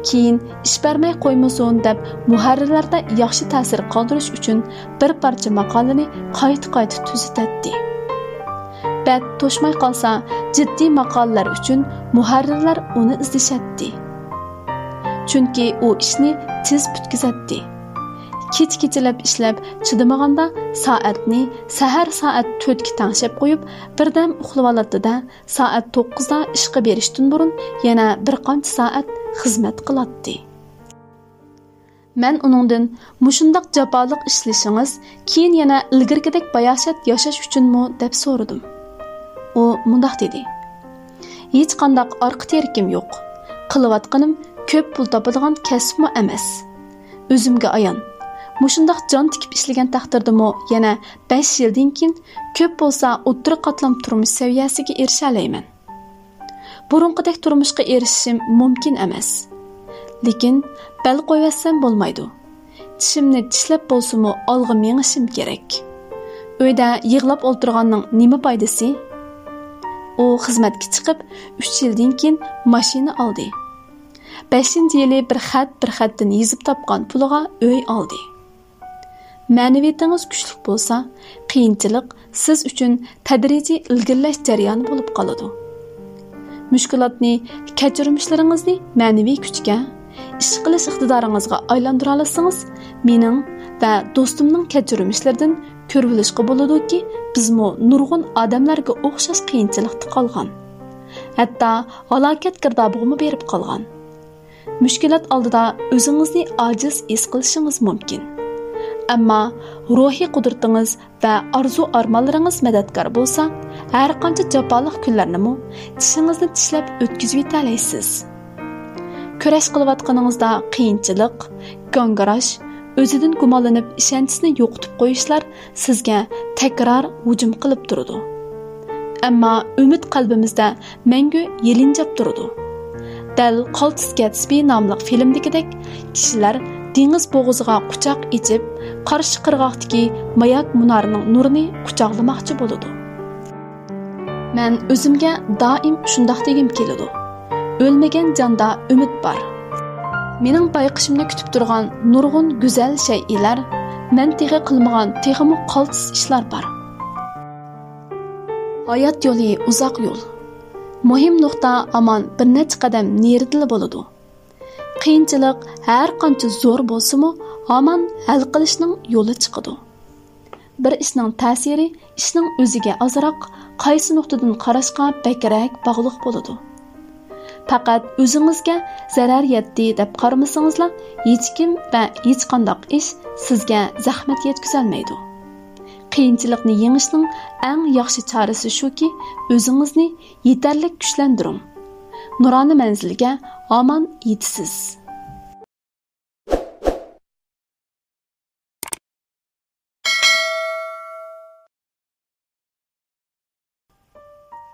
Keyin ish bermay qo'ymasin deb muharrirlarda yaxshi ta'sir qoldirish uchun bir parcha maqolani qayta-qayta tuzatdi. Bət to'shmay qolsa, jiddiy maqolalar uchun muharrirlar uni izlashatdi. Chunki u ishni tez bitkazatdi. Kech-kechalab ishlab chidamaganda soatni sahar soat 4 ga tangshab qo'yib, birdan uxlab oladi-da, soat 9 da ishga berishdan burun yana bir qancha soat xizmat qiladi. Men uningdan mushundaq jafoliq ishlashingiz, keyin yana ilgirgidek bayoshat yashash uchunmi deb so'radim. U mundaq dedi: "Hech qanday orqa terkim yo'q. Qilayotganim ko'p pul topadigan kasbmi emas. O'zimga ayon. Mushundaq jon tikib ishlagan taqdirdami yana 5 yildan keyin ko'p bo'lsa o'ttiri qatlam turmush saviyasiga erisha olayman. Burunqidek turmushga erishishim mumkin emas. Lekin bel qo'yvassam bo'lmaydi. Tishimni tishlab bo'lsa-mu olg'a mengishim kerak. Uyda yig'lab o'tirganning nima foydasi?" U xizmatga chiqib 3 yildan keyin mashina oldi. 5-yili bir xatdan yezib topgan puliga uy oldi. Ma'naviyatingiz kuchli bo'lsa, qiyinchilik siz uchun tadrijiy ilgirlash jarayoni bo'lib qoladi. Mushkulotni, kechirmishlaringizni ma'naviy kuchga, ish qilish iqtidoringizga aylantira olsangiz, mening va do'stimning kechirmishlaridan ko'rvilishga bo'ladiki, bizmo nurg'un odamlarga o'xshash qiyinchilikda qolgan. Hatto halokat girdobig'imi berib qolgan. Mushkulot oldida o'zingizni ojiz his qilishingiz mumkin. Ammo ruhiy qudratingiz va orzu-armonlaringiz madadkor bo'lsa, har qancha jafoliq kunlarni tishingizni tishlab o'tkazib yetalaysiz. Kurash qilayotganingizda qiyinchilik, gongirash, o'zidan gumonlanib ishonchisini yo'qotib qo'yishlar sizga takror hujum qilib turadi. Ammo umid qalbimizda mangu yelinjab turadi. Dal Qaltis Gatsby nomli filmdagidek kishilar dengiz bo'g'iziga quchoq ichib, qarshi qirg'oqdagi mayak munorining nurini quchoqlamoqchi bo'ladi. Men o'zimga doim shundoq degim keladi. O'lmagan jonda umid bor. Mening bayqishimni kutib turgan nurg'un go'zal shaylar, men teg'i qilmagan teg'imi qaltis ishlar bor. Hayot yo'li uzoq yo'l. Muhim nuqta aman bir necha qadam neridili bo'ladi. Qiyinchilik har qancha zo'r bo'lsa-mu, aman hal qilishning yo'li chiqadi. Bir ishning ta'siri ishning o'ziga azroq qaysi nuqtadan qarashga bakrak bog'liq bo'ladi. Faqat o'zingizga zarar yetdi deb qaramasangizlar, hech kim va hech qanday ish sizga zahmat yetkazolmaydi. Qiyinchilikni yengishning eng yaxshi chorasi shuki, o'zingizni yetarli kuchlantiring. nurani manzilga omon yetisiz.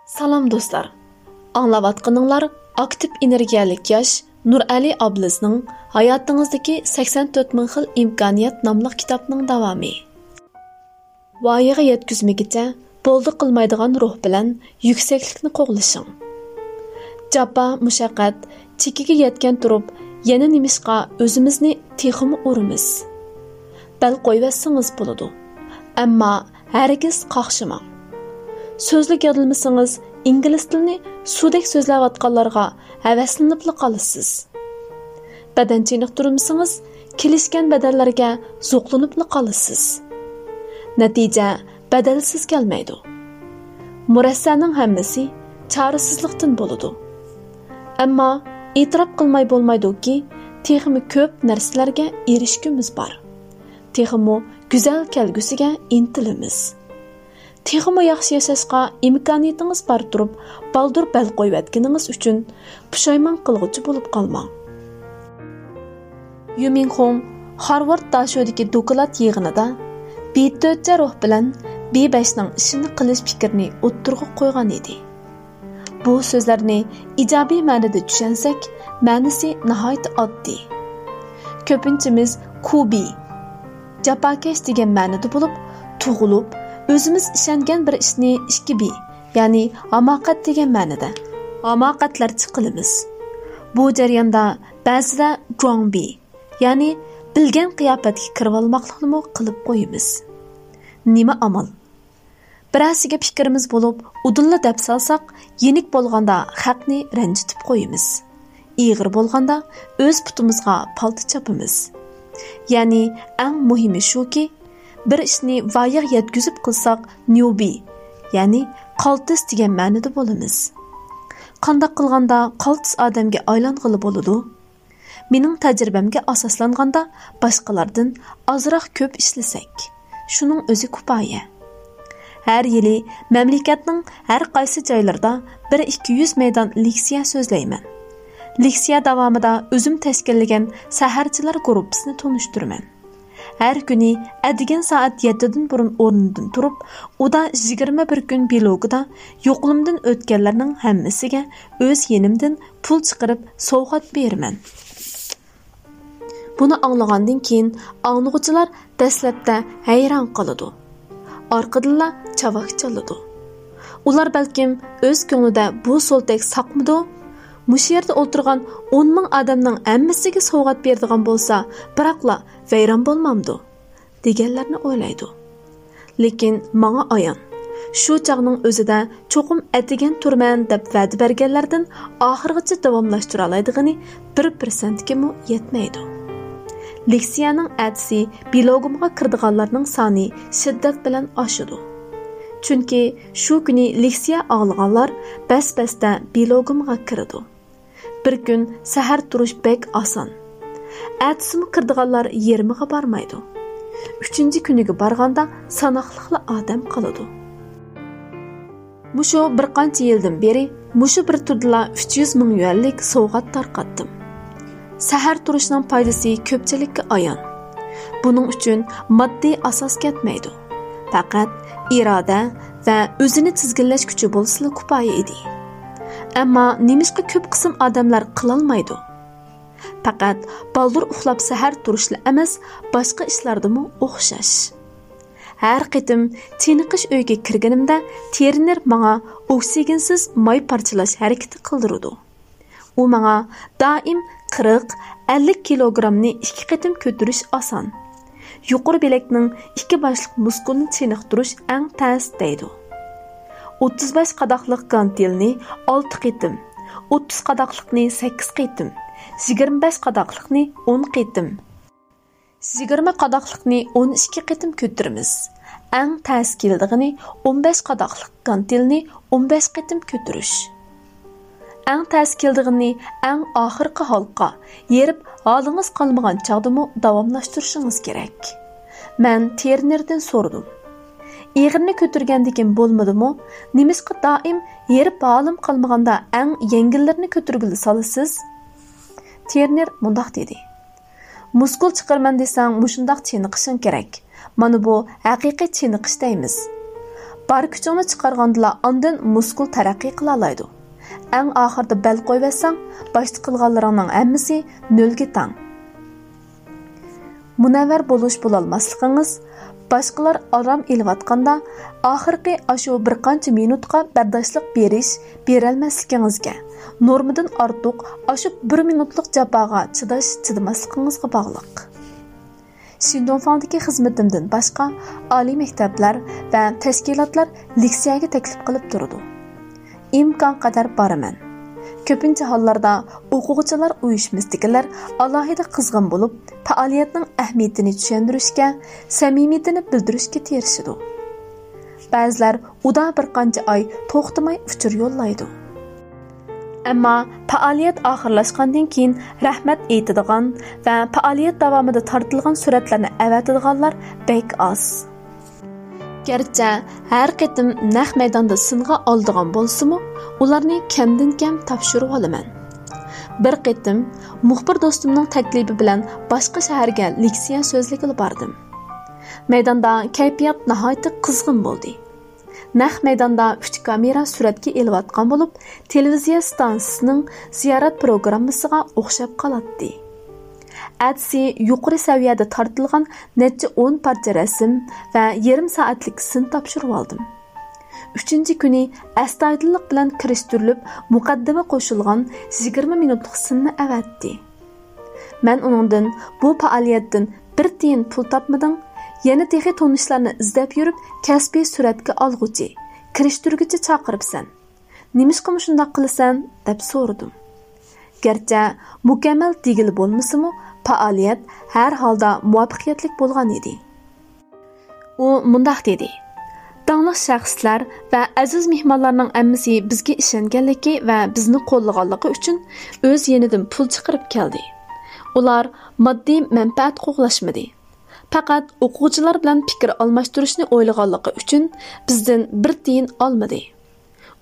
Salam do'stlar. Anglayotganinglar aktiv energiyalik yosh Nurali Ablizning hayotingizdagi 84 ming xil imkoniyat nomli kitobning davomi. Voyaga yetkazmagicha bo'ldi qilmaydigan ruh bilan yuksaklikni qo'g'lashing. Jabba mushaqqat chekiga yetgan turib, yana nimishqa o'zimizni texmi urimiz. Bal qo'yvasangiz bo'ladi. Ammo hargiz qaqshimang. So'zlik yodilmasangiz, ingliz tilini sudek so'zlayotganlarga havaslanib qolasiz. Badan chiniqtirmasangiz, kelishgan badallarga zo'qlanib qolasiz. Natija badalsiz kelmaydi. Murassaning hammasi chorasizlikdan bo'ladi. Ammo e'tirof qilmay bo'lmaydi-ki, texmi ko'p narsalarga erishgimiz bor. Texmi go'zal kelgusiga intilimiz. Texmi yaxshi yashashga imkoniyatingiz bor turib, baldur bal qo'yayotganingiz uchun pushaymon qilg'uchi bo'lib qolmang. Yu Minghong Harvard dashodagi doklad yig'inida B4 ruh bilan B5ning ishini qilish fikrini o'ttirg'a qo'ygan edi. Bu so'zlarni ijobiy ma'noda tushunsak, ma'nosi nihoyat oddiy. Ko'pinchamiz kubi, japakesh degan ma'noda bo'lib, tug'ilib, o'zimiz ishongan bir ishni 2B, ya'ni hamoqat degan ma'noda hamoqatlarchi qilamiz. Bu jarayonda ba'zida zhuangbi, ya'ni bilgan qiyofatga kirib olmoqlikni qilib qo'yamiz. Nima amal? Birasiga fikrimiz bo'lib, udilla deb salsak, yenik bo'lganda haqni ranjitib qo'yamiz. Ig'ir bo'lganda o'z putimizga palti chapamiz. Ya'ni eng muhimi shuki, bir ishni voyaga yetkazib qilsak, newbie, ya'ni qaltis degan ma'noda bo'lamiz. Qanday qilganda qaltis odamga aylang'ili bo'ladi? Mening tajribamga asoslanganda boshqalardan ozroq ko'p ishlasak, shuning o'zi kifoya. Har yili mamlakatning har qaysi joylarida 1-200 maydon leksiya so'zlayman. Leksiya davomida o'zim tashkillagan saharchilar guruhini tonishtiraman. Her kuni adigan soat 7dan burun o'rnidan turib, uda 21 kun blogida yo'qlimdan o'tganlarning hammasiga o'z yenimdan pul chiqarib sovg'at beraman. Buni anglagandan keyin anglag'uvchilar dastlabda hayron qoladi. Orqadan chavaq chaladi. Ular balkim o'z ko'nglida bu so'ltak saqmidi? Mush yerda o'tirgan 10 ming odamning hammasiga sovg'at beradigan bo'lsa, biroqla vayron bo'lmamdi deganlarni o'ylaydi. Lekin menga ayon, shu chaqning o'zida cho'qim atigan turman deb va'da berganlardan oxirgacha davomlashtira oladiganini 1% ga yetmaydi. Leksiyaning atsi blogimga kirdiganlarning soni shiddat bilan oshadi. Chunki shu kuni leksiya anglaganlar bas-basda blogimga kirdi. Bir kun sahar turish bek oson. Atsimi kirdiganlar yermiga bormaydi. 3-kuniga borganda sanoqliqli odam qoladi. Mushu bir qancha yildan beri mushu bir turdila 300 ming yuanlik sovg'at tarqatdim. Sahar turishning foydasi ko'pchilikka ayon. Buning uchun moddiy asos ketmaydi. Faqat iroda va o'zini tizginlash kuchi bo'lsa kifoya edi. Ammo nemishqa ko'p qism odamlar qilolmaydi. Faqat baldur uxlab sahar turishli emas, boshqa ishlardimi o'xshash. Har qitim chiniqish uyga kirganimda teriner menga oksigensiz may parchalash harakati qildirdi. U menga doim 40-50 kilogramni 2 qitim ko'tarish oson. Yuqori bilakning 2 boshliq muskulni chiniqtirish eng tez deydi. 35 qadoqliq gantilni 6 qitim, 30 qadoqliqni 8 qitim, 25 qadoqliqni 10 qitim, 20 qadoqliqni 12 qitim ko'taramiz. Eng tez keldigini 15 qadoqliq gantilni 15 qitim ko'tarish. Eng tez keldigini eng oxirgi halqa yerib holingiz qolmagan chaqdimi davomlashtirishingiz kerak. Men ternerdan so'radim. Eğirni kötürgendikin bolmadı-mı? Nemisqa daim yerip bağlım qalmaganda eng yengillerini kötürgülü salısız? Terner mundaq dedi. Muskul chiqarman desang mushundaq cheniqishing kerak. Mana bu haqiqiy cheniqish deymiz. Bar kuchingni chiqargandila ondan muskul taraqqiy qila oladi. Eng oxirda bel qo'yvatsang, boshqa qilganlaringning hammasi nolga tang. Munavvar bo'lish bo'lolmasligingiz, boshqalar aram elayotganda oxirgi ashu bir qancha minutga bardoshlik berish, berolmasligingizga, normadan ortiq ashu 1 minutlik jafoga chidamasligingizga bog'liq. Shindonfangdagi xizmatimdan boshqa oliy maktablar va tashkilotlar leksiyaga taklif qilib turadi. İmkan qadar baraman. Ko'pincha hollarda o'quvchilar uyushmasidagilar alohida qizg'in bo'lib, faoliyatning ahamiyatini tushuntirishga, samimiyatini bildirishga tirishadi. Ba'zilar uda bir qancha oy to'xtamay uchur yo'llaydi. Ammo faoliyat oxirlashgandan keyin rahmat aytadigan va faoliyat davomida tortilgan suratlarni avatadiganlar bek oz. Gerçi her qitim naq maydonda singa oldigan bo'lsa-mu, ularni kamdan-kam topshirib olaman. Bir qitim muxbir do'stimning taklifi bilan boshqa shaharga leksiya so'zligiga bordim. Maydonda kayfiyat nihoyat qizg'in bo'ldi. Naq maydonda 3 kamera suratga elayotgan bo'lib, televiziya stansiyasining ziyorat programmasiga o'xshab qoladi. Әтсі yuqori saviyada tortilgan necha 10 parcha rasm va yarim soatlik sin topshirib oldim. 3-chi kuni astoydillik bilan kirishtirilib, muqaddima qo'shilgan 20 minutlik sinni avatdi. Men uningdan bu faoliyatdan bir tiyin pul topmadim, yana texi tonishlarni izlab yurib, kasbiy suratga olg'uchi, kirishtirguchi chaqiribsan. Nimishqa shunday qilasan deb so'radim. Gerçi mukammal degil bo'lmasa-mu, faoliyat har holda muvaffaqiyatli bo'lgan edi. U mundaq dedi: "Tanlıq shaxslar va aziz mehmonlarning hammasi bizga ishonganligi va bizni qo'llaganligi uchun o'z yenidan pul chiqarib keldi. Ular moddiy manfaat qo'g'lashmadi. Faqat o'quvchilar bilan fikr almashtirishni o'ylaganligi uchun bizdan bir tiyin olmadi.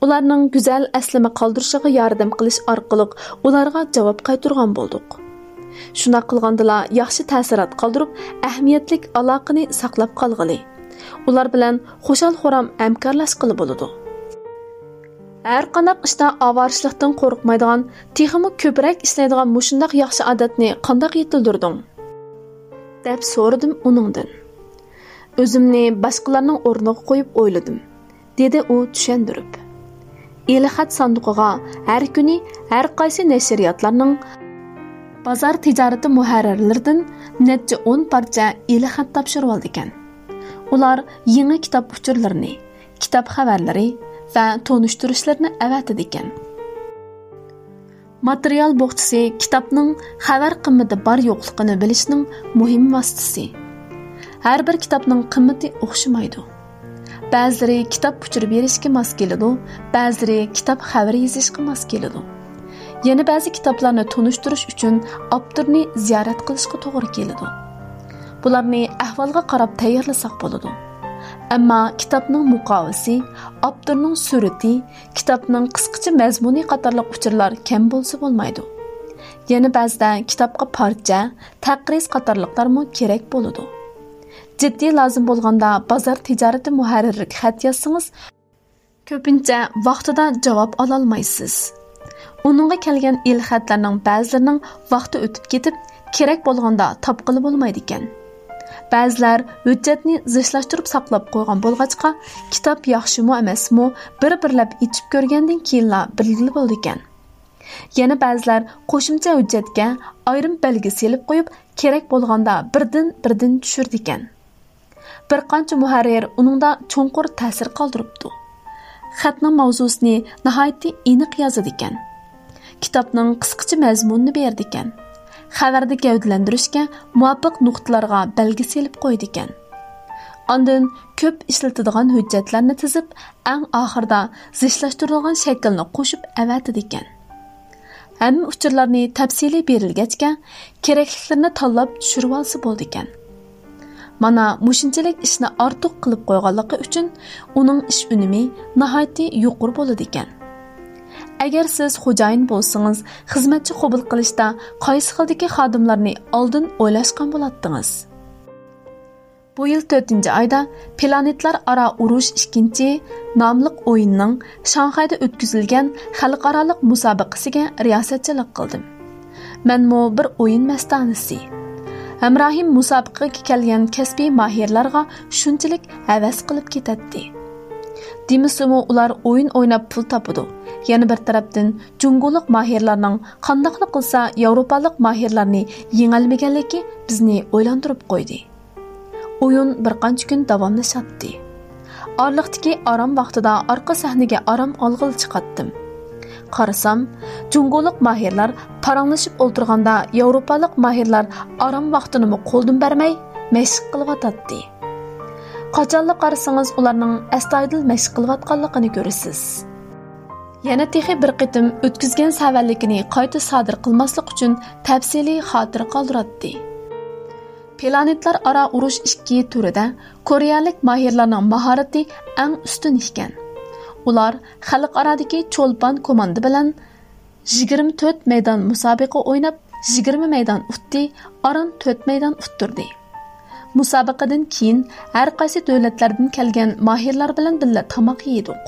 Ularning go'zal aslama qoldirishiga yordam qilish orqali ularga javob qaytargan bo'ldik. Shuna qilgandila yaxshi ta'sirat qoldirib, ahamiyatli aloqani saqlab qolg'ili. Ular bilan xo'shal-xo'ram hamkorlashqili bo'ladi. Har qanday ishda avarishlikdan qo'rqmaydigan, texmi ko'proq ishlaydigan mushundaq yaxshi odatni qanday yetildirding?" deb so'radim uningdan. O'zimni boshqalarning o'rniga qo'yib o'yladim, dedi u tushuntirib. Elxat sanduqiga har kuni har qaysi nashriyotlarning bozor tijorati muharrirlaridan necha 10 parcha elxat topshirib oldi ekan. Ular yangi kitob uchurlarini, kitob xabarlari va tonishtirishlarni avatadi ekan. Material bo'xchisi kitobning xabar qimmati bor yo'qligini bilishning muhim vositasi. Har bir kitobning qimmati o'xshamaydi. Ba'zilari kitob uchirib berishga mos keladi, ba'zilari kitob xabar yozishga mos keladi. Yana ba'zi kitoblarni tonishtirish uchun avtorni ziyorat qilishga to'g'ri keladi. Bularni ahvolga qarab tayyorlasak bo'ladi. Ammo kitobning muqovasi, avtorning surati, kitobning qisqacha mazmuni qatorliq uchurlar kam bo'lsa bo'lmaydi. Yana ba'zida kitobga parcha, taqriz qatorliqlarmi kerak bo'ladi. Ciddi lazım bo'lganda bozor tijorati muharrirlik xat yozsangiz, ko'pincha vaqtida javob ola olmaysiz. Uningga kelgan xatlarning ba'zilarining vaqti o'tib ketib, kerak bo'lganda topqili bo'lmaydi ekan. Ba'zilar hujjatni zishlashtirib saqlab qo'ygan bo'lg'achqa, kitob yaxshimi emasmi, bir-birlab ichib ko'rgandan keyinla bilgili bo'ldi ekan. Yana ba'zilar qo'shimcha hujjatga ayrim belgi selib qo'yib, kerak bo'lganda birdan tushirdi ekan. Bir qancha muharrir uningda cho'nqur ta'sir qoldiribdi. Xatning mavzusini nihoyatda aniq yozadi ekan. Kitobning qisqacha mazmunini berdi ekan. Xabarda gavdalantirishga muvofiq nuqtalarga belgi selib qo'ydi ekan. Ondan ko'p ishlatadigan hujjatlarni tizib, eng oxirida zishlashtirilgan shaklni qo'shib avatadi ekan. Hamma uchurlarni tafsiliy berilgachga kerakliklarini tanlab tushirib olsa bo'ldi ekan. Mana mushunchalik ishni ortiq qilib qo'yganligi uchun uning ish unumi nihoyatda yuqori bo'ladi ekan. Agar siz xo'jayin bo'lsangiz, xizmatchi qabul qilishda qaysi xildagi xodimlarni oldin o'ylashgan bo'lardingiz. Bu yil 4-oyda Planetlar aro urush 2 nomli o'yinning Shanxayda o'tkazilgan xalqaro musobaqasiga riyosatchilik qildim. Menmo bir o'yin mastanisi. Hamrohim musobaqaga kelgan kasbiy mahirlarga shunchalik havas qilib ketadi. Demisimi ular o'yin o'ynab pul topadi. Yana bir tarafdan Jungolik mahirlarning qandoqli qilsa Yevropalik mahirlarni yengilmaganligi bizni o'ylantirib qo'ydi. O'yin bir qancha kun davomlashatdi. Orliqdagi orom vaqtida orqa sahnaga orom olg'il chiqatdim. Qarasam, Jungolik mahirlar paranglashib o'tirganda Yevropalik mahirlar orom vaqtini qo'ldan bermay mashq qilyotdi. Qachonli qarasangiz ularning astoydil mashq qilayotganligini ko'rasiz. Yana texi bir qitim o'tkazgan savallikini qayta sodir qilmaslik uchun tafsiliy xotira qoldiradi. Planetlar aro urush 2 turida koreyalik mahirlarning mahorati eng ustun ekan. Ular xalqarodagi Cho'lpon komanda bilan 24 maydon musobaqa o'ynab, 20 maydon utdi, aran 4 maydon uttirdi. Musobaqadan keyin har qaysi davlatlardan kelgan mahirlar bilan birga tamoq yedik.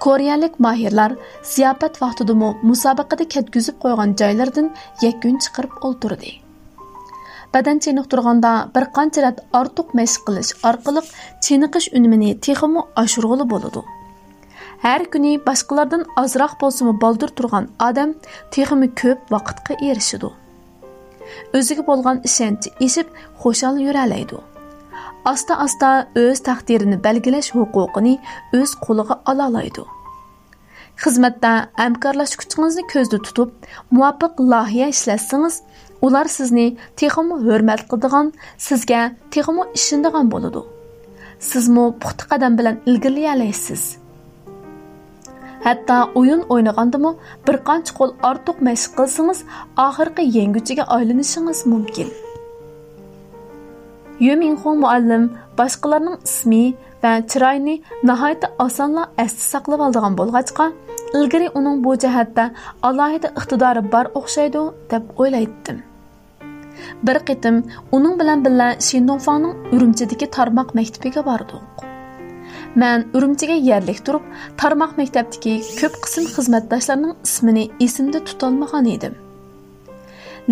Koreyalik mahirlar ziyofat vaqtida musobaqada ketkizib qo'ygan joylardan yakun chiqarib o'ltirdi. Badan chiniqtirganda bir qancha rat ortiq mashq qilish orqali chiniqish unumini texmi oshirg'ili bo'ladi. Har kuni boshqalardan ozroq bo'lsa-mu baldir turgan odam texmi ko'p vaqtga erishadi. O'ziga bo'lgan ishonchi eshib xo'shal yuralaydi. Asta-asta o'z taqdirini belgilash huquqini o'z qo'liga ola oladi. Xizmatda hamkorlashuvchingizni ko'zda tutib, muvofiq loyiha ishlatsangiz, ular sizni texmi hurmat qiladigan, sizga texmi ishonadigan bo'ladi. Sizmi puxta qadam bilan ilgariy olaysiz. Hatta o'yin o'ynagandimi bir qancha qo'l ortiq mashq qilsangiz, oxirgi yenguchiga aylanishingiz mumkin. Yu Minhong muallim boshqalarning ismi va chiroyini nihoyatda osonla esda saqlab oladigan bo'lg'achqa, ilgari uning bu jihatda alohida iqtidori bor o'xshaydi deb o'ylaydim. Bir qitim uning bilan birga Shindongfangning Urumchidagi tarmoq maktabiga bordik. Men Urumchiga yerlik turib, tarmoq maktabdagi ko'p qism xizmatdoshlarining ismini esimda tutolmagan edim.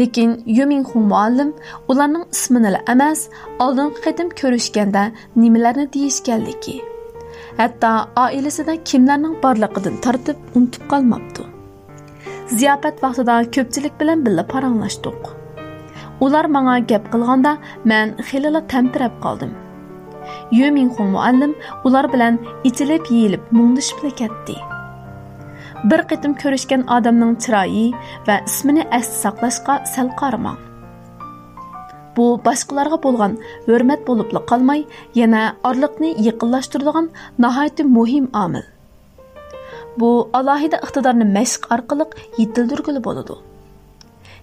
Lekin Yu Minhong muallim ularning ismini emas, oldingi qitim ko'rishganda nimalarni deyishganligi, hatto oilasida kimlarning borligidan tortib unutib qolmabdi. Ziyofat vaqtida ko'pchilik bilan birga paranglashdik. Ular menga gap qilganda men xilila tamtirab qoldim. Yu Minhong muallim ular bilan ichilib yeyilib mungdishib ketdi. Bir qitim ko'rishgan odamning chiroyi va ismini esda saqlashga sal qaramang. Bu boshqalarga bo'lgan hurmat bo'lib qolmay, yana orliqni yaqinlashtiradigan nihoyatda muhim omil. Bu alohida iqtidorni mashq orqali yetildirgili bo'ladi.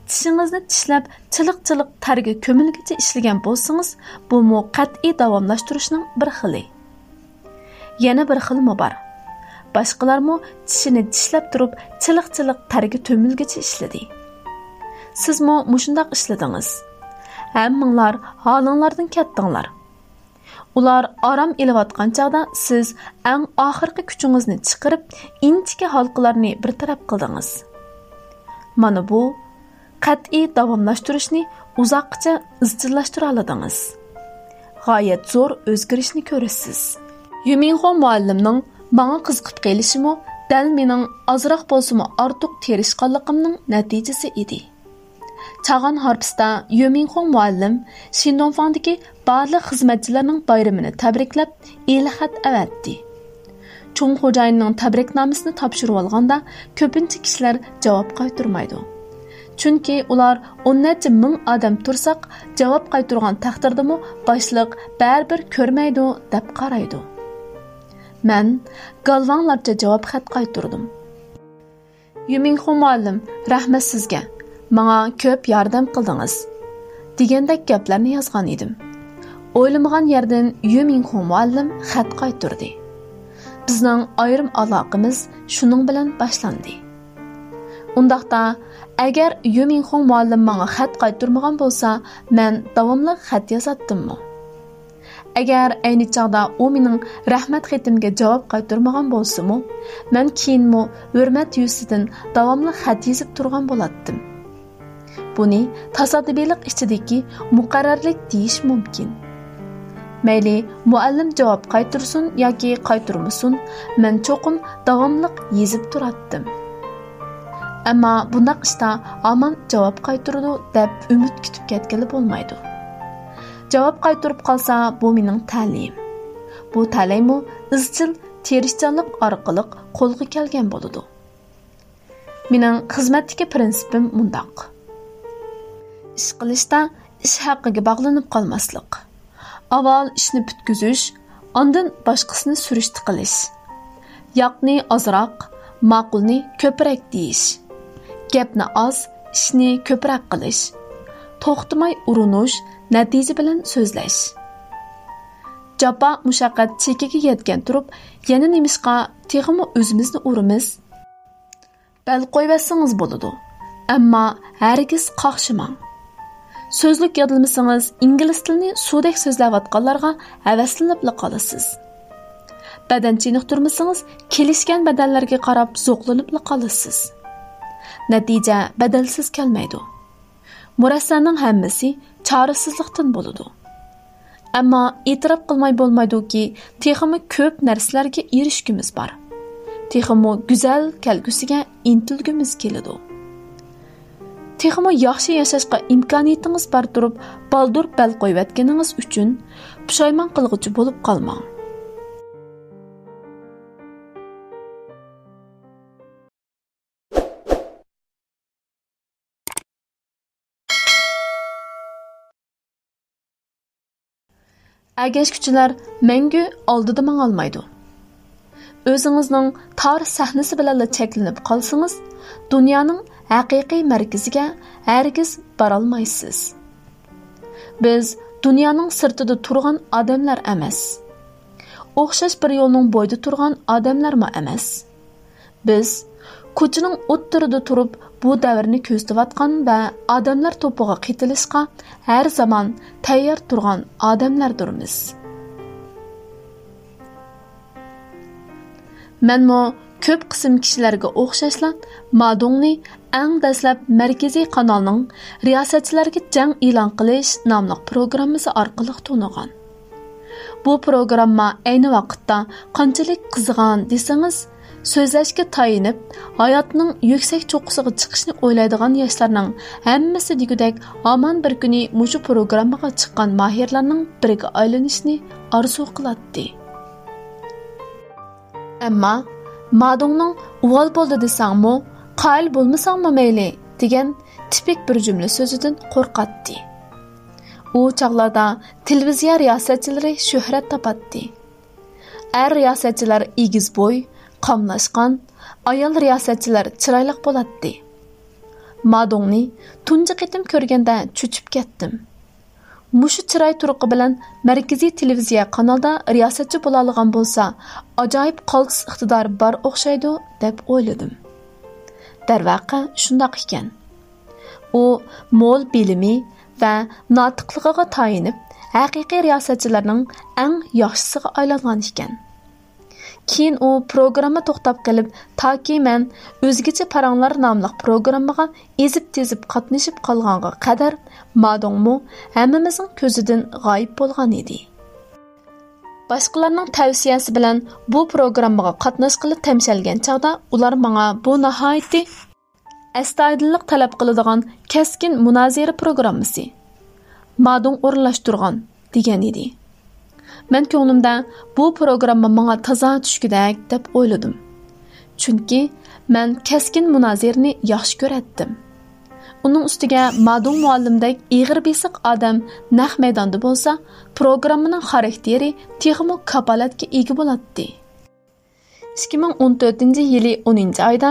Tishingizni tishlab, chiliq-chiliq targa ko'milgicha ishlagan bo'lsangiz, bu qat'iy davomlashtirishning bir xili. Yana bir xilmi bor. Boshqalarmi tishini tishlab turib, chiliq-chiliq targa to'milgicha ishladi. Sizmi mushundaq ishladingiz. Hammanglar holinglardan ketdinglar. Ular orom elayotgan chaqda siz eng oxirgi kuchingizni chiqarib, inchiki halqalarni bir taraf qildingiz. Mana bu qat'iy davomlashtirishni uzoqcha izchillashtira oladingiz. G'oyat zo'r o'zgarishni ko'rasiz. Yu Minhong muallimning menga qiziqib qelishimi dal mening ozroq bo'lsa-mu ortiq terishqanligimning natijasi edi. Chag'an harpsda Yu Minhong muallim Shindongfangdagi barliq xizmatchilarning bayramini tabriklab, el-xat avatdi. Cho'ng xo'jayinning tabriknomasini topshirib olganda ko'pincha kishilar javob qaytarmaydi. Chunki ular 10 ming odam tursak, javob qaytargan taqdirdami boshliq baribir ko'rmaydi deb qaraydi. Men galvonlarcha javob xat qaytardim. Yu Minhong muallim, rahmat sizga. Menga ko'p yordam qildingiz. Degandek gaplarni yozgan edim. o'ylamagan yerdan Yu Minghong muallim xat qaytardi. Bizning ayrim aloqamiz shuning bilan boshlandi. Undaqda agar Yu Minghong muallim menga xat qaytarmagan bo'lsa, men davomli xat yozatdimmi? Agar ayni chaqda u mening rahmat xatimga javob qaytarmagan bo'lsa-mu, men keyinmi hurmat yuzidan davomli xat yozib turgan bo'lardim. Buni tasodifilik ichidagi muqarrarlik deyish mumkin. Mayli muallim javob qaytarsin yoki qaytarmasin, men cho'qim davomli yozib turatdim. Ammo bundaq ishda aman javob qaytardi deb umid kutib ketgili bo'lmaydi. Javob qaytarib qolsa, bu mening ta'lim. Bu ta'limmi izchil tirishchanlik orqali qo'lga kelgan bo'ladi. Mening xizmatdagi prinsipim mundaq. Ish qilishda ish haqqiga bog'lanib qolmaslik. Avval ishni bitkizish, ondan boshqasini surishti qilish. Yoqni ozroq, ma'qulni ko'proq deyish. Gapni oz, ishni ko'proq qilish. To'xtamay urinish, natija bilan so'zlash. Jafo mushaqqat chekiga yetgan turib, yana nimishqa texmi o'zimizni urimiz? Bal qo'yvasangiz bo'ladi. Ammo hargiz qoqshimang. So'zlik yodlamasangiz, ingliz tilini sudek so'zlayotganlarga havaslanib qolasiz. Badan chiniqtirmasangiz, kelishgan badallarga qarab zo'qlanib qolasiz. Natija badalsiz kelmaydi. Murassaning hammasi chorasizlikdan bo'ladi. Ammo e'tirof qilmay bo'lmaydi-ki, texmi ko'p narsalarga erishgimiz bor. Texmi go'zal kelgusiga intilgimiz keladi. Texmi yaxshi yashashga imkoniyatingiz bor turib, baldur bal qo'yayotganingiz uchun pushaymon qilg'uchi bo'lib qolmang. Agashkuchilar mangu oldida mangolmaydi. O'zingizning tor sahnasi bilan cheklanib qolsangiz, dunyoning haqiqiy markaziga hargiz bora olmaysiz. Biz dunyoning sirtida turgan odamlar emas. O'xshash bir yo'lning bo'yida turgan odamlarmi emas. Biz ko'chaning o'ttirida turib bu davrni ko'zlayotgan va odamlar to'piga qitilishga har zamon tayyor turgan odamlardirmiz. Menmo ko'p qism kishilarga o'xshashla Madongni eng dastlab markaziy kanalning riyosatchilarga jang e'lon qilish nomli programmasi orqali tonigan. Bu programma ayni vaqtda qanchalik qizigan desangiz, so'zlashga tayinib, hayotning yuksak cho'qqisiga chiqishni o'ylaydigan yoshlarning hammasi degudek aman bir kuni mushu programmaga chiqqan mahirlarning biriga aylanishni orzu qiladi. Ammo Madongning "Uvol bo'ldi desangmi, qoyil bo'lmasangmi mayli" degan tipik bir jumla so'zidan qo'rqatdi. U chaqlarda televiziya riyosatchilari shuhrat topatdi. Er riyosatchilar egiz bo'y, qamlashgan, ayol riyosatchilar chiroyli bo'ladi. Madongni tunji qitim ko'rganda cho'chib ketdim. Mushu chiroy turqi bilan markaziy televiziya kanalda riyosatchi bo'la olgan bo'lsa, ajoyib qoltis iqtidor bor o'xshaydi deb o'yladim. Darvaqa shundoq ekan. U mo'l bilimi va notiqligiga tayinib, haqiqiy riyosatchilarning eng yaxshisiga aylangan ekan. Keyin u programma to'xtab qilib, toki men o'zgacha paranglar nomli programmaga ezib-tezib qatnashib qolganga qadar Madongmu hammamizning ko'zidan g'oyib bo'lgan edi. Boshqalarning tavsiyasi bilan bu programmaga qatnashqili tamshalgan chaqda ular menga bu nihoyatda astoydillik talab qiladigan keskin munozara programmasi Madong o'rinlashtirgan degan edi. Men ko'nglimda bu programma menga toza tushgudak deb o'yladim. Chunki men keskin munozirni yaxshi ko'ratdim. Uning ustiga Madong muallimdek ig'ir besiq odam naq maydonda bo'lsa, programmaning xarakteri texmo kapolatga ega bo'ladi. 2014-yili 10-oyda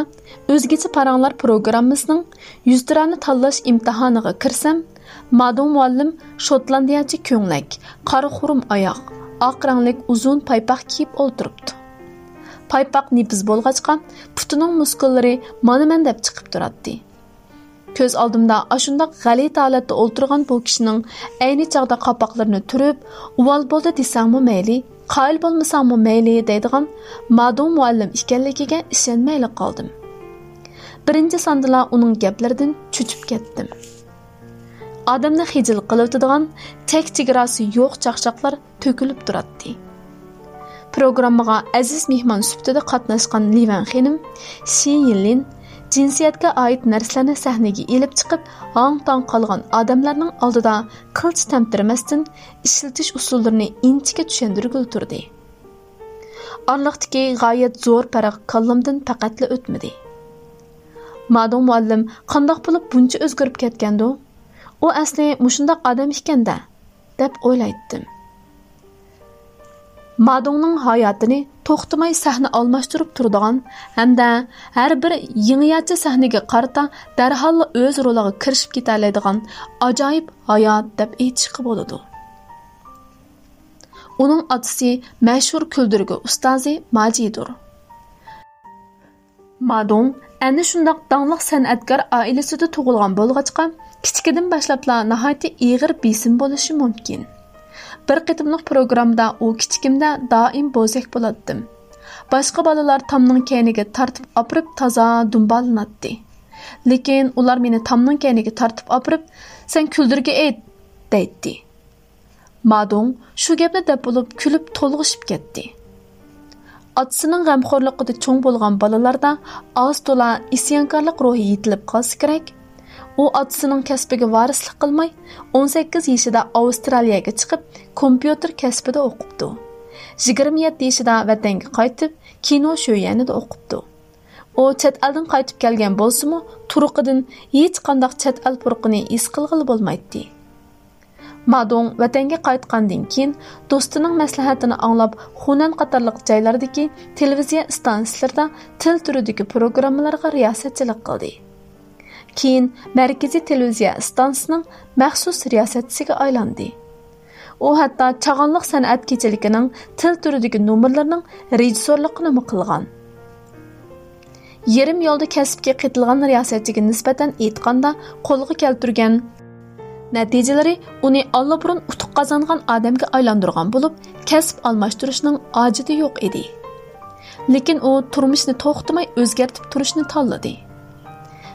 O'zgacha paranglar programmasining 100 tirani tanlash imtihoniga kirsam, Madong muallim Shotlandiyacha ko'nglik, qora xurum oyoq, oq ranglik uzun paypoq kiyib o'ltiribdi. Paypoq nepiz bo'lg'achqa, putining muskullari mana-man deb chiqib turadi. Ko'z oldimda ashundoq g'alit holatda o'ltirgan bu kishining ayni chog'da qapoqlarini turib, uval bo'ldi desangmi mayli, qoyil bo'lmasangmi mayli deydigan Madong muallim ekanligiga ishonmay qoldim. Birinchi sondala uning gaplaridan cho'chib ketdim. Odamni xijil qilib tek chegarasi yo'q chaqchaqlar to'kilib turadi. Programmaga aziz mehmon sifatida qatnashgan Livan xonim Xin Yinlin jinsiyatga oid narsalarni sahnaga elib chiqib, hang-tong qolgan odamlarning oldida qilch tamtirmasdan ishlatish usullarini inchga tushuntirib turdi. Orliqdagi g'oyat zo'r farq kallamdan faqatla o'tmadi. Madong muallim qandoq bo'lib buncha o'zgarib ketgandi? U asli mushundoq odam ekan-da, deb o'ylaydim. Madongning hayotini to'xtamay sahna almashtirib turadigan hamda har bir yangiyacha sahnaga qarata darhol o'z roliga kirishib keta oladigan ajoyib hayot deb aytishga bo'ladi. Uning otasi mashhur kuldirgi ustozi Majidur. Madong ana shundoq dangliq san'atkor oilasida tug'ilgan bo'lg'achqa, kichkidan boshlabla nihoyatda ig'ir besim bo'lishi mumkin. Bir qitimliq programda u kichkimda doim bo'zak bo'lardim. Boshqa bolalar tamning kayniga tartib opirib toza dumbalanatdi. Lekin ular meni tamning kayniga tartib opirib, "Sen kuldirga ayt" deydi. Madong shu gapni deb bo'lib kulib to'lg'ishib ketdi. Otasining g'amxo'rligida cho'ng bo'lgan bolalarda oz-to'la isyankorlik ruhi yetilib qolsa kerak. U otasining kasbiga varislik qilmay, 18 yoshida Avstraliyaga chiqib, kompyuter kasbida o'qibdi. 27 yoshida vatanga qaytib, kino sho'yanida o'qibdi. U chet eldan qaytib kelgan bo'lsa-mu, turuqidan hech qanday chet el purqini his qilg'ili bo'lmaydi. Madong vatanga qaytgandan keyin do'stining maslahatini anglab, Xunan qatorliq joylardagi televiziya stansiyalarida til turidagi programmalarga riyosatchilik qildi. Keyin markaziy televiziya stansiyasining maxsus riyosatchisiga aylandi. U hatto chag'anliq san'at kechaligining til turidagi nomerlarining rejissorligini qilgan. Yarim yo'lda kasbga qitilgan riyosatchiga nisbatan aytganda qo'lga keltirgan natijalari uni allaburun utuq qozongan odamga aylantirgan bo'lib, kasb almashtirishning ojidi yo'q edi. Lekin u turmushni to'xtamay o'zgartib turishni tanladi.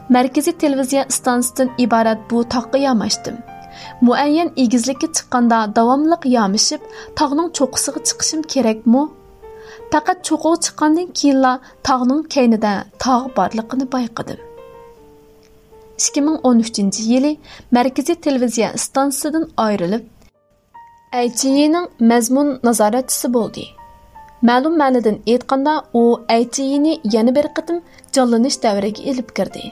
Markaziy televiziya stansiyasidan iborat bu taqqa yamashdim. Muayyan egizlikka chiqqanda davomliq yamishib, tog'ning cho'qqisiga chiqishim kerakmi? Faqat cho'qqiga chiqqandan keyinla tog'ning kaynida tog' borligini bayqadim. 2013-yili Markaziy televiziya stansiyasidan ayrilib, ITV'ning mazmun nazoratchisi bo'ldi. Ma'lum ma'nodan aytganda, u ITV'ni yana bir qitim jonlanish davriga elib kirdi.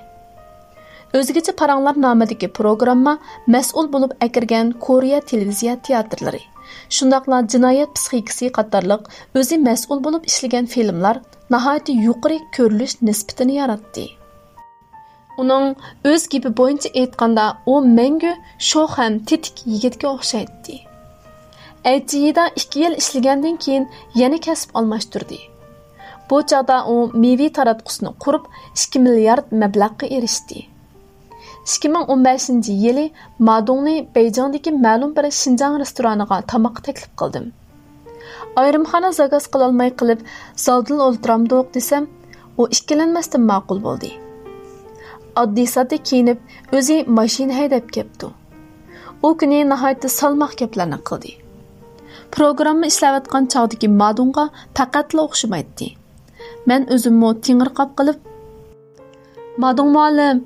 O'zgacha paranglar nomidagi programma mas'ul bo'lib akirgan Koreya televiziya teatrlari, shundaqla jinoyat psixikasi qatorliq o'zi mas'ul bo'lib ishlagan filmlar nihoyatda yuqori ko'rilish nisbatini yaratdi. Uning o'z gapi bo'yicha aytganda, u menga sho'x ham tetik yigitga o'xshaydi. ITV'da 2 yil ishlagandan keyin yana kasb almashtirdi. Bu chaqda u mevi taratqusini qurib 2 milliard mablag'ga erishdi. 2015-yili Madongni Beyjingdagi ma'lum bir Xinjiang restoraniga tamoq taklif qildim. Ayrimxona zagoz qila olmay qilib, zaldil o'ltiramdoq desam, u ikkilanmasdan ma'qul bo'ldi. Oddiy sodda kiyinib, o'zi mashina haydab kelibdi. U kuni nihoyatda salmoq gaplarni qildi. Programma ishlayotgan chog'dagi Madongga faqatla o'xshamaydi. Men o'zimni tingirqab qilib, "Madong muallim,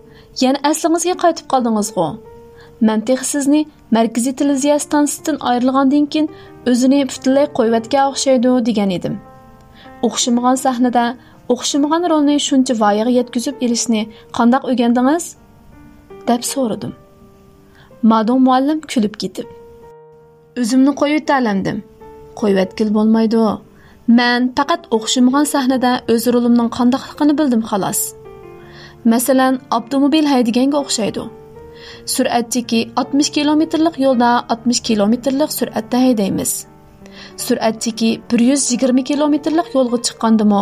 yana aslingizga qaytib qoldingizmi? Men sizni markaziy televiziya stansiyasidan ayrilgandan keyin o'zini butunlay qo'yvatga o'xshaydi" degan edim. O'xshamagan sahnada o'xshamagan rolni shuncha voyaga yetkazib elishni qandoq o'rgandingiz? deb so'radim. Madong muallim kulib ketib, "O'zimni qo'yib ta'lamdim. Qo'yvatkil bo'lmaydi. Men faqat o'xshamagan sahnada o'z rolimning qandaqligini bildim xolos. Masalan, avtomobil haydaganga o'xshaydi. Suratdagi 60 kilometrlik yo'lda 60 kilometrlik suratda haydaymiz. Suratdagi 120 kilometrlik yo'lga chiqqandimi,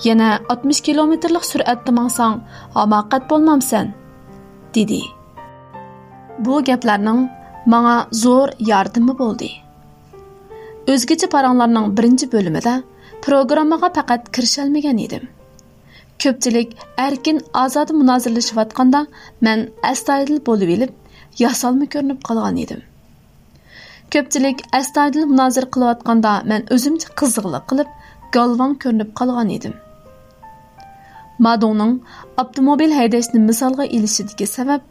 yana 60 kilometrlik suratda mangsang, hamoqat bo'lmamsan, dedi. Bu gaplarning menga zo'r yordami bo'ldi. O'zgacha paranglarning birinchi bo'limida programmaga faqat kirisha olmagan edim. Ko'pchilik erkin ozod munozirlashayotganda men astoydil bo'lib elib, yasalma ko'rinib qolgan edim. Ko'pchilik astoydil munozir qilayotganda men o'zimcha qiziqlik qilib, galvon ko'rinib qolgan edim. Madonning avtomobil haydashni misolga ilishidagi sabab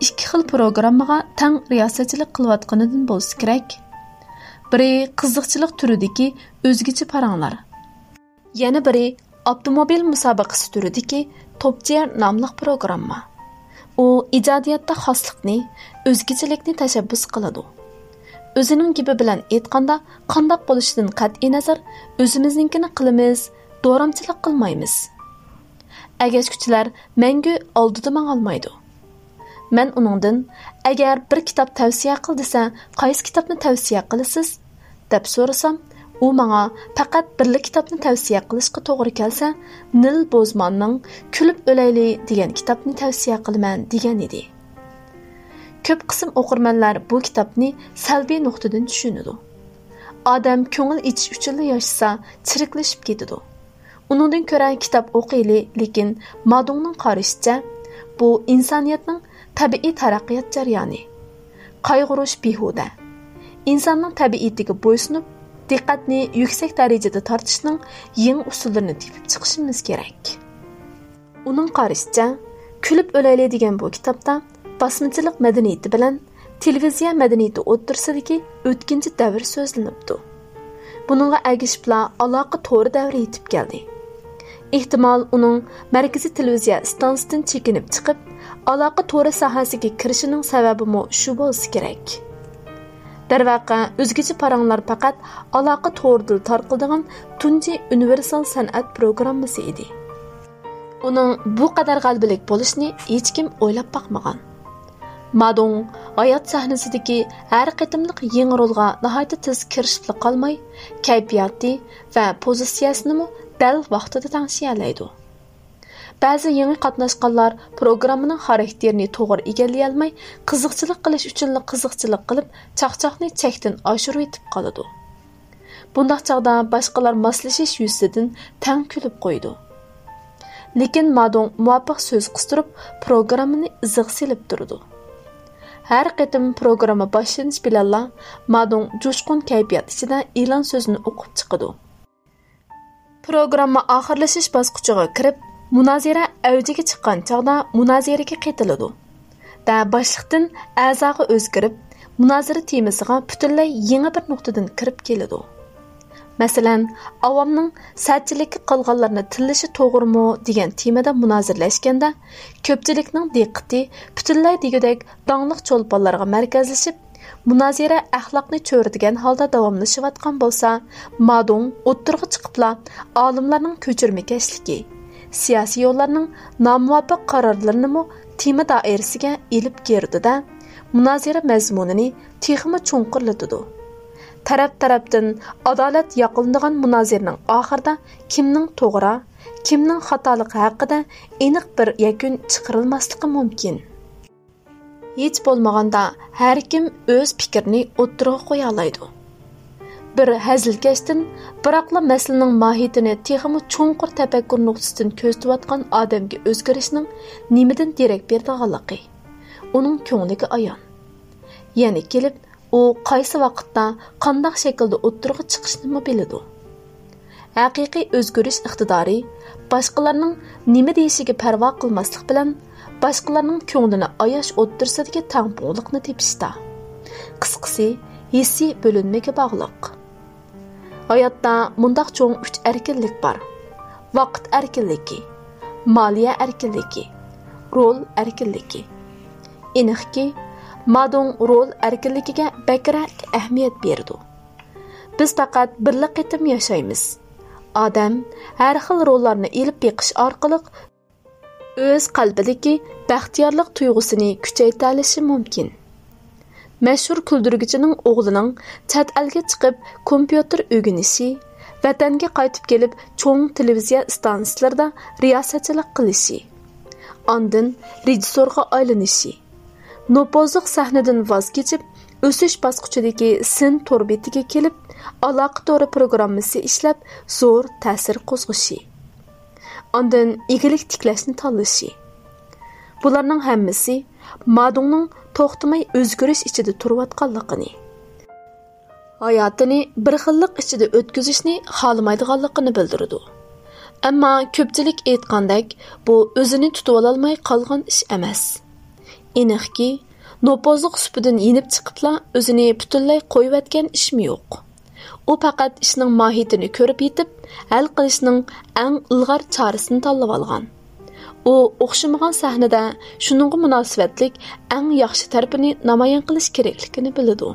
ikki xil programmaga tang riyosatchilik qilayotganidan bo'lsa kerak. Biri qiziqchilik turidagi o'zgacha paranglar. Yana biri avtomobil musobaqasi turidagi Topjer nomli programma. U ijodiyotda xoslikni, o'zgachalikni tashabbus qiladi. O'zining gibi bilan aytganda, qandoq bo'lishidan qat'iy nazar o'zimizninkini qilamiz, do'ramchilik qilmaymiz. Agashkuchilar mangu oldida mangolmaydi. Men uningdan agar bir kitob tavsiya qil desa, qaysi kitobni tavsiya qilasiz deb so'rasam, u menga faqat bir kitobni tavsiya qilishga to'g'ri kelsa, Nil Bozmanning Kulib o'layli degan kitobni tavsiya qilaman degan edi. Ko'p qism o'qirmanlar bu kitobni salbiy nuqtadan tushunadi. Odam ko'ngil ichish uchun yashasa, chiriklashib ketadi. Uningdan ko'ra kitob o'qiyli, lekin Madonning qarashicha, bu insoniyatning tabiiy taraqqiyot jarayoni. Qayg'urish behuda. İnsanning tabiiyatiga bo'ysunib, diqqatni yuksak darajada tortishning yangi usullarini topib chiqishimiz kerak. Uning qarashicha, Kulib o'layli degan bu kitobda basmachilik madaniyati bilan televiziya madaniyati o'rtasidagi o'tkinchi davr so'zlanibdi. Buningga agishibla aloqa to'g'ri davri yetib keldi. Ehtimol uning markaziy televiziya stansiyasidan chekinib chiqib, aloqa to'g'ri sohasiga kirishining sababi shu bo'lsa kerak. Darvaqa o'zgacha paranglar faqat aloqa to'g'rida tarqaladigan tunji universal san'at programmasi edi. Uning bu qadar g'albilik bo'lishini hech kim o'ylab baqmagan. Madon hayot sahnasidagi har qitimliq yangi rolga nihoyat tez kirishib qolmay, kayfiyati va pozitsiyasini dal vaqtida tangshiyalaydi. Ba'zi yangi qatnashganlar programmaning xarakterini to'g'ri egallay olmay, qiziqchilik qilish uchun qiziqchilik qilib, chaqchaqni chekdan oshirib yetib qoladi. Bundaq chaqda boshqalar moslashish yuzidan tang kulib qo'ydi. Lekin Madon muvaffaq so'z qistirib, programmani iziq silib turdi. Har qitim programma boshlanish bilan Madon jo'shqin kayfiyat ichida e'lon so'zini o'qib chiqadi. Programma oxirlashish bosqichiga kirib, munozara avjiga chiqqan chog'da munozaraga qaytiladi. Da boshliqdan a'zoga o'zgarib, munozara temasiga butunlay yangi bir nuqtadan kirib keladi. Masalan, avomning satchilikka qolganlarni tillashi to'g'rimi degan temada munozirlashganda, ko'pchilikning diqqati butunlay degudek dongliq cho'lponlarga markazlashib, munozara axloqni cho'rdigan holda davomlashayotgan bo'lsa, Madon o'ttirg'i chiqibla olimlarning ko'chirmakashligi, siyosiy yo'llarning nomuvofiq qarorlarini tema doirasiga elib kirdi-da, munozara mazmunini texmi cho'nqirlatdi. Taraf-tarafdan adolat yoqiladigan munoziraning oxirida kimning to'g'ri, kimning xatoligi haqida aniq bir yakun chiqarilmasligi mumkin. Hech bo'lmaganda har kim o'z fikrini o'ttirg'a qo'ya oladi. Bir hazilkashdan biroqla masalaning mohiyatini texmi cho'nqur tafakkur nuqtasidan ko'zlayotgan odamga o'zgarishning nimadan derak berdiganligi uning ko'ngliga ayon. Ya'ni kelib u qaysi vaqtda qanday shaklda o'ttirg'a chiqishni biladi. Haqiqiy o'zgarish iqtidori boshqalarning nima deyishiga parvo qilmaslik bilan boshqalarning ko'nglini ayash o'ttirsidagi tangpungliqni tepishda. Qisqasi, hissiy bo'linmaga bog'liq. Hayotda mundaq cho'ng 3 erkinlik bor. Vaqt erkinligi, moliya erkinligi, rol erkinligi. Aniqki, Madon rol erkinligiga bakrak ahamiyat berdi. Biz faqat birlik etim yashaymiz. odam har xil rollarni elib beqish orqali o'z qalbidagi baxtiyorlik tuyg'usini kuchaytira olishi mumkin. Mashhur kuldirgichining o'g'lining chet elga chiqib kompyuter o'rganishi, vatanga qaytib kelib cho'ng televiziya stansiyalarida riyosatchilik qilishi, ondan rejissorga aylanishi, nopozliq sahnadan voz kechib o'sish bosqichidagi sin to'rbetiga kelib aloqa to'ri programmasi ishlab zo'r ta'sir qo'zg'ishi, ondan egilik tiklashni tanlashi. Bularning hammasi Madongning to'xtamay o'zgarish ichida turayotganligini, hayotini bir xillik ichida o'tkazishni xohlamaydiganligini bildiradi. Ammo ko'pchilik aytgandek, bu o'zini tutib ololmay qolgan ish emas. Aniqki, nopozliq supidan yenib chiqibla o'zini butunlay qo'yayotgan ishmi yo'q. U faqat ishning mohiyatini ko'rib yetib, hal qilishning eng ilg'or chorasini tanlab olgan. U o'xshamagan sahnada shuningga munosabatlik eng yaxshi tarafini namoyon qilish kerakligini biladi.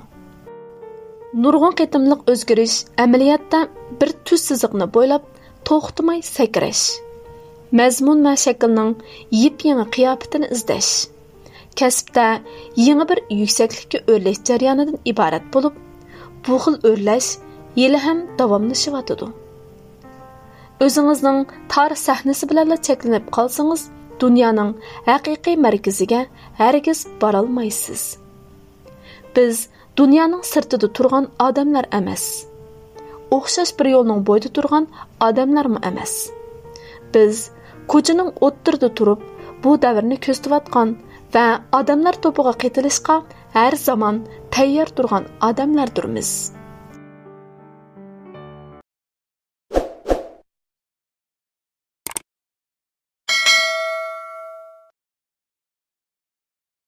Nurg'un qitimliq o'zgarish amaliyotda bir tuz siziqni bo'ylab to'xtamay sakrash, mazmun va shaklning yip-yangi qiyofatini izlash, kasbda yangi bir yuksaklikka o'rlash jarayonidan iborat bo'lib, bu xil o'rlash yili ham davomlashyotadi. O'zingizning tarix sahnasi bilan cheklanib qolsangiz, dunyoning haqiqiy markaziga hargiz bora olmaysiz. Biz dunyoning sirtida turgan odamlar emas. O'xshash bir yo'lning bo'yida turgan odamlarmi emas. Biz ko'chaning o'ttirida turib, bu davrni ko'zlayotgan va odamlar to'piga qaytilishga har zamon tayyor turgan odamlardirmiz.